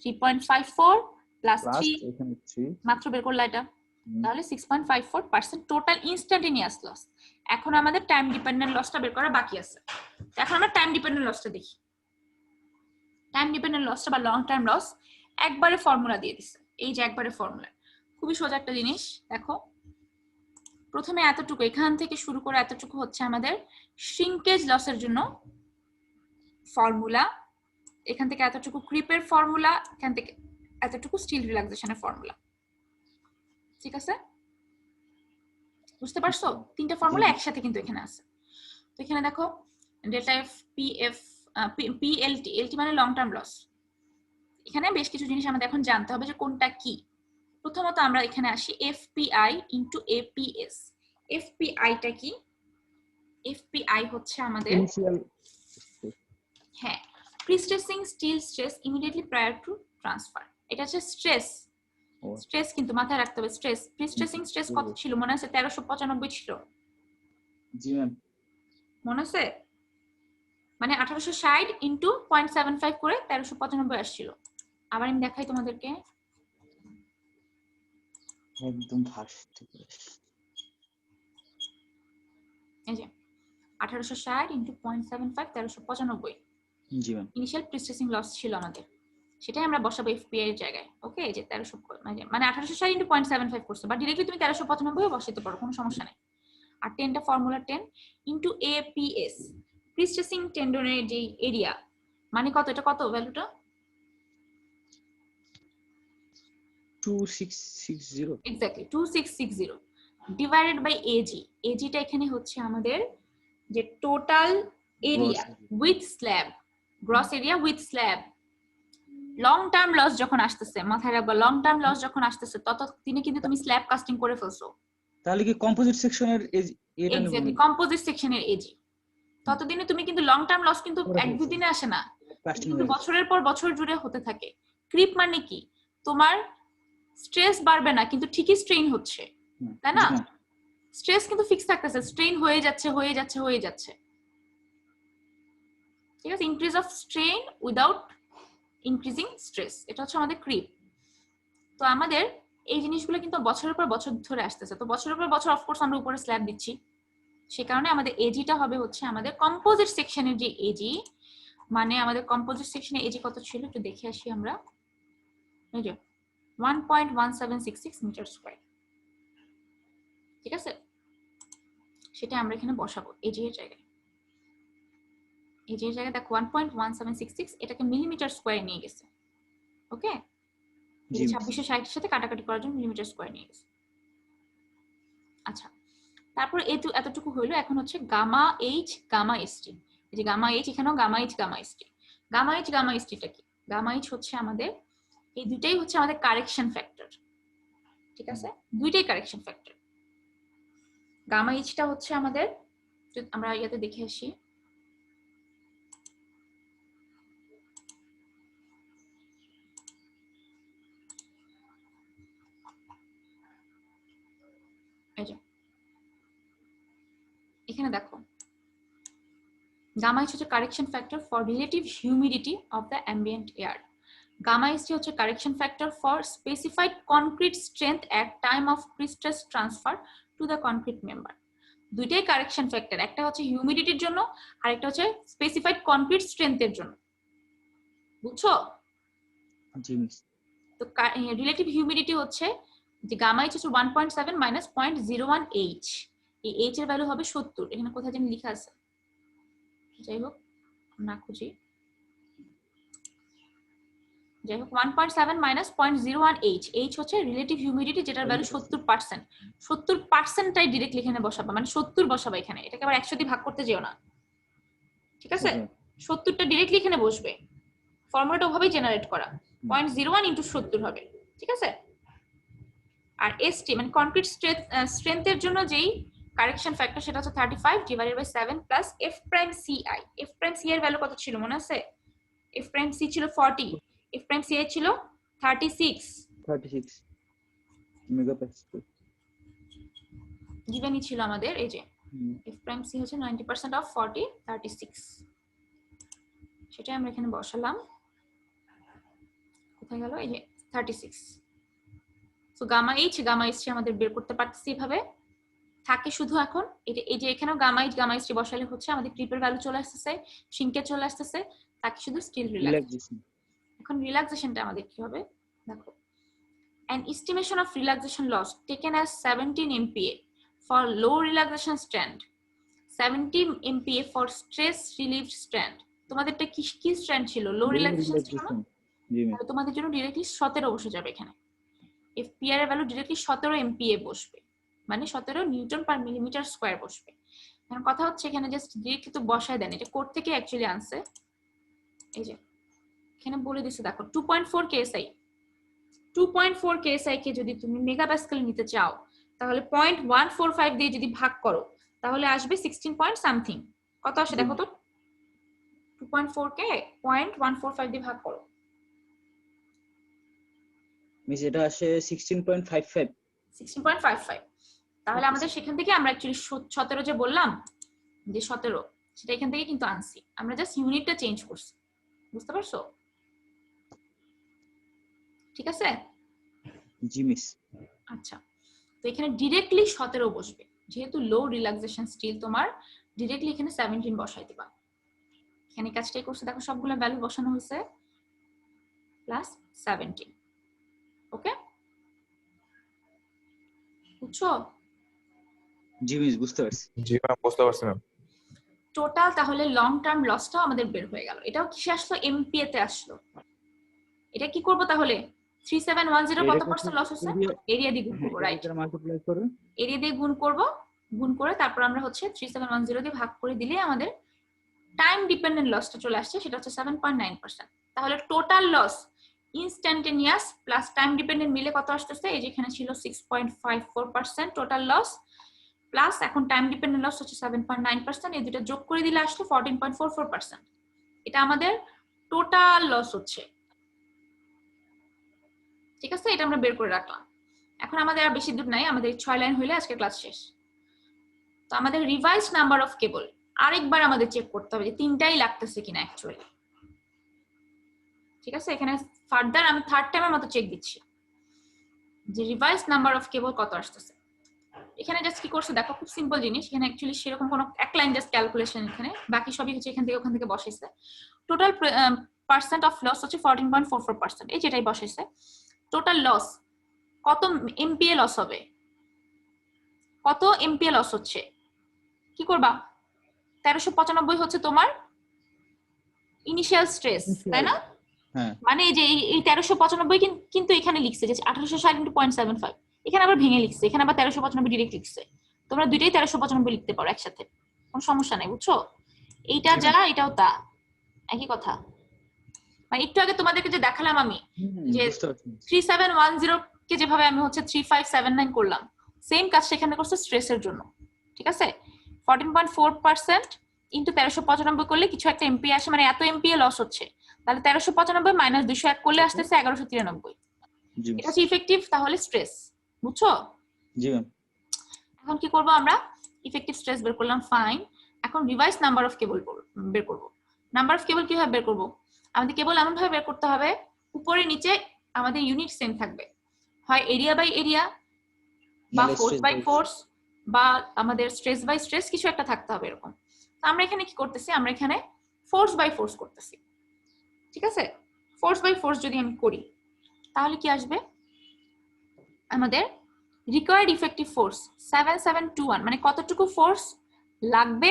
3.54 প্লাস 3 এখানে 3 মাত্র বের করলা এটা, তাহলে 6.54% টোটাল ইনস্ট্যান্টেনিয়াস লস। এখন আমাদের টাইম ডিপেন্ডেন্ট লসটা বের করা বাকি আছে। এখন আমরা টাইম ডিপেন্ডেন্ট লসটা দেখি। টাইম ডিপেন্ডেন্ট লসটা বা লং টার্ম লস একবারে ফর্মুলা দিয়ে দিছে, এই যে একবারে ফর্মুলা, খুবই সোজা একটা জিনিস। দেখো প্রথমে এতটুকু এখান থেকে শুরু করে এতটুকু হচ্ছে আমাদের শ্রিঙ্কেজ লসের জন্য ফর্মুলা, এখান থেকে এতটুকু ক্রিপের ফর্মুলা, এখান থেকে এতটুকু স্টিল রিল্যাক্সেশনের ফর্মুলা। ঠিক আছে, বুঝতে পারছো? তিনটা ফর্মুলা একসাথে কিন্তু এখানে আছে। তো এখানে দেখো delta F P F PLT, LT মানে লং টার্ম লস। এখানে বেশ কিছু জিনিস আমাদের এখন জানতে হবে যে কোনটা কি। প্রথমত আমরা এখানে আসি এফপিআই ইনটু এপিএস। এফপিআইটা কি? এফপিআই হচ্ছে আমাদের ইনিশিয়াল হ্যাঁ prestressing still stress immediately prior to transfer. এটা হচ্ছে স্ট্রেস, স্ট্রেস কিন্তু মাথায় রাখতে হবে। স্ট্রেস প্রিস্ট্রেসিং স্ট্রেস কত ছিল মনে আছে? 1395 ছিল। জি ম্যাম মনে আছে? মানে 1860 ইনটু 0.75 করে 1395 আসছিল। আবার আমি দেখাই তোমাদেরকে, একদম ফার্স্ট। এই যে 1860 ইনটু 0.75 1395 জি ম্যাম ইনিশিয়াল প্রিস্ট্রেসিং লস ছিল আমাদের, সেটাই আমরা বসাবো এফপিআই এর জায়গায়। ওকে, এই যে 1300 মানে 1860 ইনটু 0.75 করছো, বা ডাইরেক্টলি তুমি 1395 বসাতে পারো, কোনো সমস্যা নেই। আর 10টা ফর্মুলা 10 ইনটু এপিএস, প্রিস্ট্রেসিং টেন্ডনের যে এরিয়া মানে কত, এটা কত ভ্যালুটা? 2660 এক্স্যাক্টলি 2660 ডিভাইডেড বাই এজি। এজিটা এখানে হচ্ছে আমাদের যে total area with slab, gross area with slab. Long term loss যখন আসতেছে, মাথায় রাখবা, লং টার্ম লস যখন আসতেছে ততদিনে কিন্তু তুমি স্ল্যাব কাস্টিং করে ফেলছো। তাহলে কি কম্পোজিট সেকশনের এটা নেব? এক্স্যাক্টলি কম্পোজিট সেকশনের এজি। ততদিনে তুমি কিন্তু লং টার্ম লস কিন্তু এক দুই দিনে আসে না, কিন্তু বছরের পর বছর জুড়ে হতে থাকে। ক্রিপ মানে কি? তোমার স্ট্রেস বাড়বে না কিন্তু ঠিকই স্ট্রেইন হচ্ছে, তাই না? স্ট্রেস কিন্তু ফিক্স থাকতেছে, স্ট্রেইন হয়ে যাচ্ছে হয়ে যাচ্ছে হয়ে যাচ্ছে। ঠিক আছে, increase of strain without increasing stress, এটা হচ্ছে আমাদের ক্রিপ। তো আমাদের এই জিনিসগুলো কিন্তু বছরের পর বছর ধরে আসতেছে। তো বছরের পর বছর অফকোর্স আমরা উপরে স্ল্যাব দিচ্ছি, সে কারণে আমাদের এজিটা হবে হচ্ছে আমাদের কম্পোজিট সেকশনের যে এজি, মানে আমাদের কম্পোজিট সেকশনের এজি কত ছিল একটু দেখে আসি আমরা। এই যে 1.1766 মিটার স্কয়ার। ঠিক আছে, সেটা আমরা এখানে বসাবো এই যে জায়গায়। এই যে জায়গায় দেখো 1.1766, এটাকে মিলিমিটার স্কয়ার নিয়ে গেছে। ওকে, জি মিস। 2660 এর সাথে কাটাকাটি করার জন্য মিলিমিটার স্কয়ার নিয়ে গেছে। আচ্ছা, তারপর এতটুকু হইলো। এখন হচ্ছে গামা এইচ গামা এসটি। এই যে গামা এইচ, এখানেও gamma H gamma ST. Gamma H gamma এসটিটা কি? গামা এইচ হচ্ছে আমাদের, এই দুইটাই হচ্ছে আমাদের কারেকশন ফ্যাক্টর। ঠিক আছে, দুইটাই কারেকশন ফ্যাক্টর। গামা এইচটা হচ্ছে আমাদের, আমরা ইয়াতে দেখে আসি, এখানে দেখো গামা এইচ হচ্ছে correction factor for relative humidity of the ambient air. Gamma HT হচ্ছে correction factor for specified concrete strength at time of prestress transfer to the concrete member. দুইটাই কারেকশন ফ্যাক্টর, একটা হচ্ছে হিউমিডিটির জন্য আর একটা হচ্ছে স্পেসিফাইড কনক্রিট স্ট্রেংথের জন্য। বুঝছো? জি মিস। তো রিলেটিভ হিউমিডিটি হচ্ছে যে গামা এইচ হচ্ছে 1.7 মাইনাস 0.01 এইচ। এই এইচ এর ভ্যালু হবে 70। এখানে কোথায় যেন লেখা আছে, যাই হোক না খুঁজি, যাই হোক 1.7 মাইনাস 0.01 এইচ। এইচ হচ্ছে রিলেটিভ হিউমিডিটি, যেটার ভ্যালু 70%। 70%টাই ডিরেক্টলি এখানে বসাবা, মানে 70 বসাবা এখানে। এটাকে আবার 100 দিয়ে ভাগ করতে যেও না। ঠিক আছে, 70টা ডিরেক্টলি এখানে বসবে। ফর্মুলাটা ওভাবেই জেনারেট করা, 0.01 ইনটু 70 হবে। ঠিক আছে, আর এসটি মানে কনক্রিট স্ট্রেংথের জন্য যেই কারেকশন ফ্যাক্টর সেটা হচ্ছে 35 divided by 7 plus F prime CI. F prime C এর ভ্যালু কত ছিল মনে আছে? এফ প্রাইম সি ছিল 40, এফ প্রাইম সি আই ছিল 36 মেগাপাস্কেল গিভেনই ছিল আমাদের। এই যে এফ প্রাইম সি হচ্ছে 90% অফ 40, 36, সেটা আমরা এখানে বসালাম। কোথায় গেল? এই যে 36। সো গামা এইচ আমাদের বের করতে পারতেছি এভাবে। থাকে শুধু এখন এই যে এখানেও গামা এইচ বসালে হচ্ছে আমাদের ক্রিপের ভ্যালু চলে আসতেছে, সিঙ্কে চলে আসতেছে, তাকে শুধু স্টিল রিল্যাক্সেশন। এখন রিল্যাক্সেশনটা আমাদের কি হবে দেখো, an estimation of relaxation loss taken as 17 MPa for low relaxation strand, 70 MPa for stress relieved strand। তোমাদেরটা কি কি স্ট্র্যান্ড ছিল? লো রিল্যাক্সেশন ছিল না? জি মিস। তোমাদের জন্য ডিরেক্টলি 17 বসে যাবে এখানে। এফপিআর এর ভ্যালু ডিরেক্টলি 17 এমপিএ বসবে, মানে 17 নিউটন পার মিলিমিটার স্কয়ার বসবে। এখন কথা হচ্ছে এখানে জাস্ট ডিরেক্টলি তো বসায় দেন, এটা কোড থেকে অ্যাকচুয়ালি আনছে। এই যে এখানে বলে দিছে দেখো 2.4 কেএসআই, 2.4 কেএসআই কে যদি তুমি মেগাপ্যাসকেল নিতে চাও তাহলে 0.145 দিয়ে যদি ভাগ করো তাহলে আসবে 16 পয়েন্ট সামথিং। কত আসে দেখো তো, 2.4 কে 0.145 দিয়ে ভাগ করো। মিস এটা আসে 16.55। 16.55। তাহলে আমাদের সেখান থেকে আমরা অ্যাকচুয়ালি 17 যে বললাম যে 17, সেটা এখান থেকে কিন্তু আনছি, আমরা জাস্ট ইউনিটটা চেঞ্জ করছি। বুঝতে পারছো? ঠিক আছে, জি মিস। আচ্ছা, তো এখানে ডিরেক্টলি 17 বসবে, যেহেতু লো রিল্যাক্সেশন স্টিল তোমার ডিরেক্টলি এখানে 17 বসাই দিবা। এখানে কাজটাই করছে দেখো, সবগুলো ভ্যালু বসানো হয়েছে প্লাস 17। ওকে, বুঝছো? জি মিস, বুঝতে পারছি। জি ম্যাম, বুঝতে পারছি ম্যাম। টোটাল তাহলে লং টার্ম লসটাও আমাদের বের হয়ে গেল। এটাও কিসে আসলো? এমপিএ তে আসলো। এটা কি করব তাহলে? 3710 কত পার্সেন্ট লস হচ্ছে? এরিয়া দিয়ে গুণ করব, রাইট? মাল্টিপ্লাই করে এরিয়া দিয়ে গুণ করব, গুণ করে তারপর আমরা হচ্ছে 3710 দিয়ে ভাগ করে দিলে আমাদের টাইম ডিপেন্ডেন্ট লসটা চলে আসছে, সেটা হচ্ছে 7.9%। তাহলে total loss instantaneous plus time dependent মিলে কত আসতেছে? এই যে এখানে ছিল 6.54% টোটাল লস, প্লাস এখন টাইম ডিপেন্ডেন্ট লস হচ্ছে 7.9%। এই দুটো যোগ করে দিলে আসলো 14.44%। এটা আমাদের টোটাল লস হচ্ছে। ঠিক আছে, এটা আমরা বের করে রাখলাম। এখন আমাদের আর বেশি দূর নাই, আমাদের 6 লাইন হইলে আজকে ক্লাস শেষ। তো আমাদের রিভাইজ নাম্বার অফ কেবল আরেকবার আমাদের চেক করতে হবে যে তিনটাই লাগতেছে কিনা অ্যাকচুয়ালি। ঠিক আছে, এখানে ফার্দার আমি থার্ড টাইমের মতো চেক দিচ্ছি যে রিভাইজ নাম্বার অফ কেবল কত আসতেছে। এখানে জাস্ট কি করছে দেখো, খুব সিম্পল জিনিস। এখানে অ্যাকচুয়ালি সেরকম কোনো এক লাইন জাস্ট ক্যালকুলেশন, এখানে বাকি সবই হচ্ছে এখান থেকে ওখান থেকে বসাইছে। টোটাল পার্সেন্ট অফ লস হচ্ছে 14.44%, এই যেটাই বসাইছে। টোটাল লস কত এমপিএ লস হবে, কত এমপিএ লস হচ্ছে, কি করবা? 1395 হচ্ছে তোমার ইনিশিয়াল স্ট্রেস, তাই না? হ্যাঁ মানে এই যে এই 1395 কিন্তু এখানে লিখছে যে 1860 × 0.75, এখানে আবার ভেঙে লিখছে, এখানে আবার 1395 ডিরেক্ট লিখছে। তোমরা দুইটাই 1395 লিখতে পারো একসাথে, কোনো সমস্যা নাই, বুঝছো? এইটা যা এটাও তা, একই কথা। মানে একটু আগে তোমাদেরকে যে দেখালাম আমি যে বুঝতে পারছি। 3710 কে যেভাবে আমি হচ্ছে 3579 করলাম, সেম কাজ সেখানে করছে স্ট্রেসের জন্য, ঠিক আছে? 14.4% ইনটু 1395 করলে কিছু একটা এমপিএ আসে, মানে এত এমপিএ লস হচ্ছে, তাহলে 1395 মাইনাস 201 করলে আসতেছে 1193। জি এটা হচ্ছে ইফেক্টিভ তাহলে স্ট্রেস, বুঝছো? জি ম্যাম। এখন কি করব আমরা? ইফেক্টিভ স্ট্রেস বের করলাম, ফাইন। এখন রিভাইস নাম্বার অফ কেবল বের করব। নাম্বার অফ কেবল কিভাবে বের করব? আমাদের কেবল এমন ভাবে বের করতে হবে উপরে নিচে আমাদের ইউনিট সেম থাকবে, হয় এরিয়া বাই এরিয়া বা নাহলে force stress by by- force বা আমাদের স্ট্রেস বাই স্ট্রেস, কিছু একটা থাকতে হবে এরকম। তো আমরা এখানে কি করতেছি? আমরা এখানে ফোর্স বাই ফোর্স করতেছি, ঠিক আছে? ফোর্স বাই ফোর্স যদি আমি করি তাহলে কি আসবে? আমাদের রিকোয়ার্ড ইফেক্টিভ ফোর্স 7721, মানে কতটুকু ফোর্স লাগবে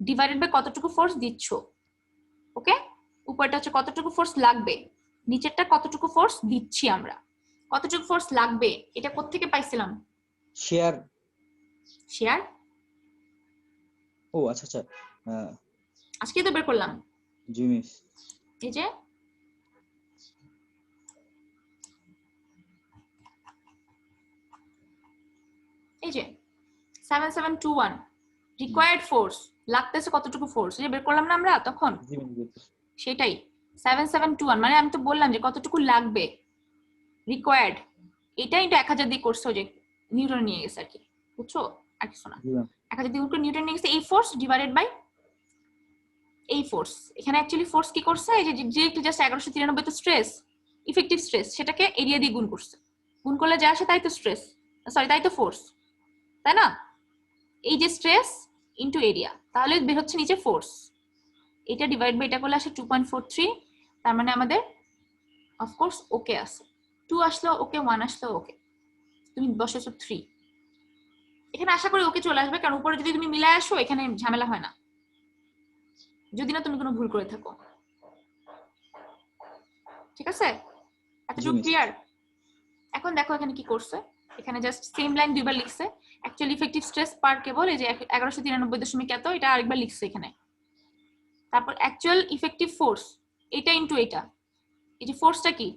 ডিভাইডেড বাই কতটুকু ফোর্স দিচ্ছ। ওকে, উপরটা হচ্ছে কতটুকু ফোর্স লাগবে, নিচেরটা কতটুকু ফোর্স দিচ্ছি আমরা। কতটুকু ফোর্স লাগবে এটা কোত্থেকে পাইছিলাম? শেয়ার। শেয়ার, ও আচ্ছা আচ্ছা। আজকে তো বের করলাম। জি মিস। এই যে এই যে 7721 রিকোয়ার্ড ফোর্স লাগতেছে কতটুকু ফোর্স, এই বের করলাম না আমরা তখন, জি মিস। সেটাই 7721, মানে আমি তো বললাম যে কতটুকু লাগবে রিকোয়ার্ড, এটা ইনটু 1000 দিয়ে করছো, যে নিউটন নিয়ে গেছে আর কি, বুঝছো? আর কিছু না, জি ম্যাম। 1000 দিয়ে নিউটন নিয়ে গেছে, এই ফোর্স ডিভাইডেড বাই এই ফোর্স। এখানে অ্যাকচুয়ালি ফোর্স কি করছে? এই যে একটু জাস্ট 1193 তো স্ট্রেস, ইফেক্টিভ স্ট্রেস, সেটাকে এরিয়া দিয়ে গুণ করছে, গুণ করলে যা আসে তাই তো স্ট্রেস, সরি তাই তো ফোর্স, তাই না? এই যে স্ট্রেস ইনটু এরিয়া, তাহলে বের হচ্ছে নিচে ফোর্স, এটা ডিভাইড বাই এটা করলে আসে 2.43, তার মানে আমাদের অফকোর্স ওকে আছে, 2 আসলো ওকে, 1 আসলো ওকে, তুমি বসেছো 3, এখানে আশা করি ওকে চলে আসবে, কারণ উপরে যদি তুমি মিলায় আসো এখানে ঝামেলা হয় না, যদি না তুমি কোনো ভুল করে থাকো, ঠিক আছে? এতটুকু ক্লিয়ার? এখন দেখো এখানে কি করছে, এখানে জাস্ট সেম লাইন দুইবার লিখছে, অ্যাকচুয়ালি ইফেক্টিভ স্ট্রেস পার কেবল এই যে 1193 এত, এটা আরেকবার লিখছে এখানে। তারপর অ্যাকচুয়াল ইফেক্টিভ ফোর্স এটা ইনটু এটা, এই যে ফোর্সটা কি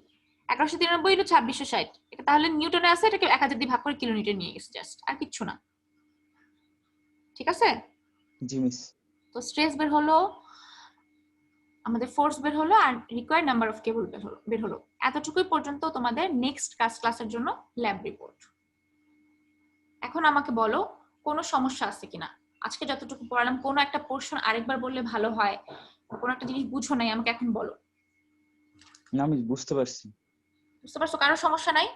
1193 ইনটু 2660, এটা তাহলে নিউটনে আছে, এটাকে 1000 দিয়ে ভাগ করে কিলোমিটার নিয়ে গেছে, জাস্ট আর কিচ্ছু না, ঠিক আছে? জি মিস। তো স্ট্রেস বের হলো, আমাদের ফোর্স বের হলো, আর রিকোয়ার্ড নাম্বার অফ কেবল বের হলো। এতটুকুই পর্যন্ত তোমাদের নেক্সট ক্লাসের জন্য ল্যাব রিপোর্ট। এখন আমাকে বলো কোনো সমস্যা আছে কিনা, আজকে যতটুকু পড়ালাম কোনো একটা পোরশন আরেকবার বললে ভালো হয়, কোনো একটা জিনিস বুঝো নাই আমাকে এখন বলো। না আমি বুঝতে পারছি। বুঝতে পারছো? কারো সমস্যা নাই?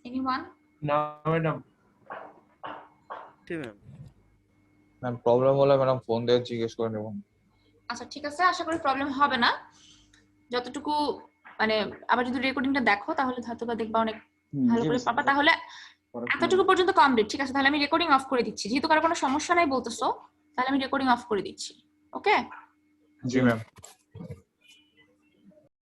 এনিওয়ান? না ম্যাডাম। ঠিক ম্যাম। ম্যাম প্রবলেম হলে ম্যাডাম ফোন দিয়ে জিজ্ঞেস করে নেব। আচ্ছা ঠিক আছে, আশা করি প্রবলেম হবে না, যতটুকু মানে আবার যদি রেকর্ডিংটা দেখো তাহলে হয়তো বা দেখবা অনেক ভালো করে পাবা। তাহলে এতটুকু পর্যন্ত কমপ্লিট, ঠিক আছে? তাহলে আমি রেকর্ডিং অফ করে দিচ্ছি, যেহেতু কারো কোনো সমস্যা নাই বলতেছো, তাহলে আমি রেকর্ডিং অফ করে দিচ্ছি। ওকে? জি ম্যাম।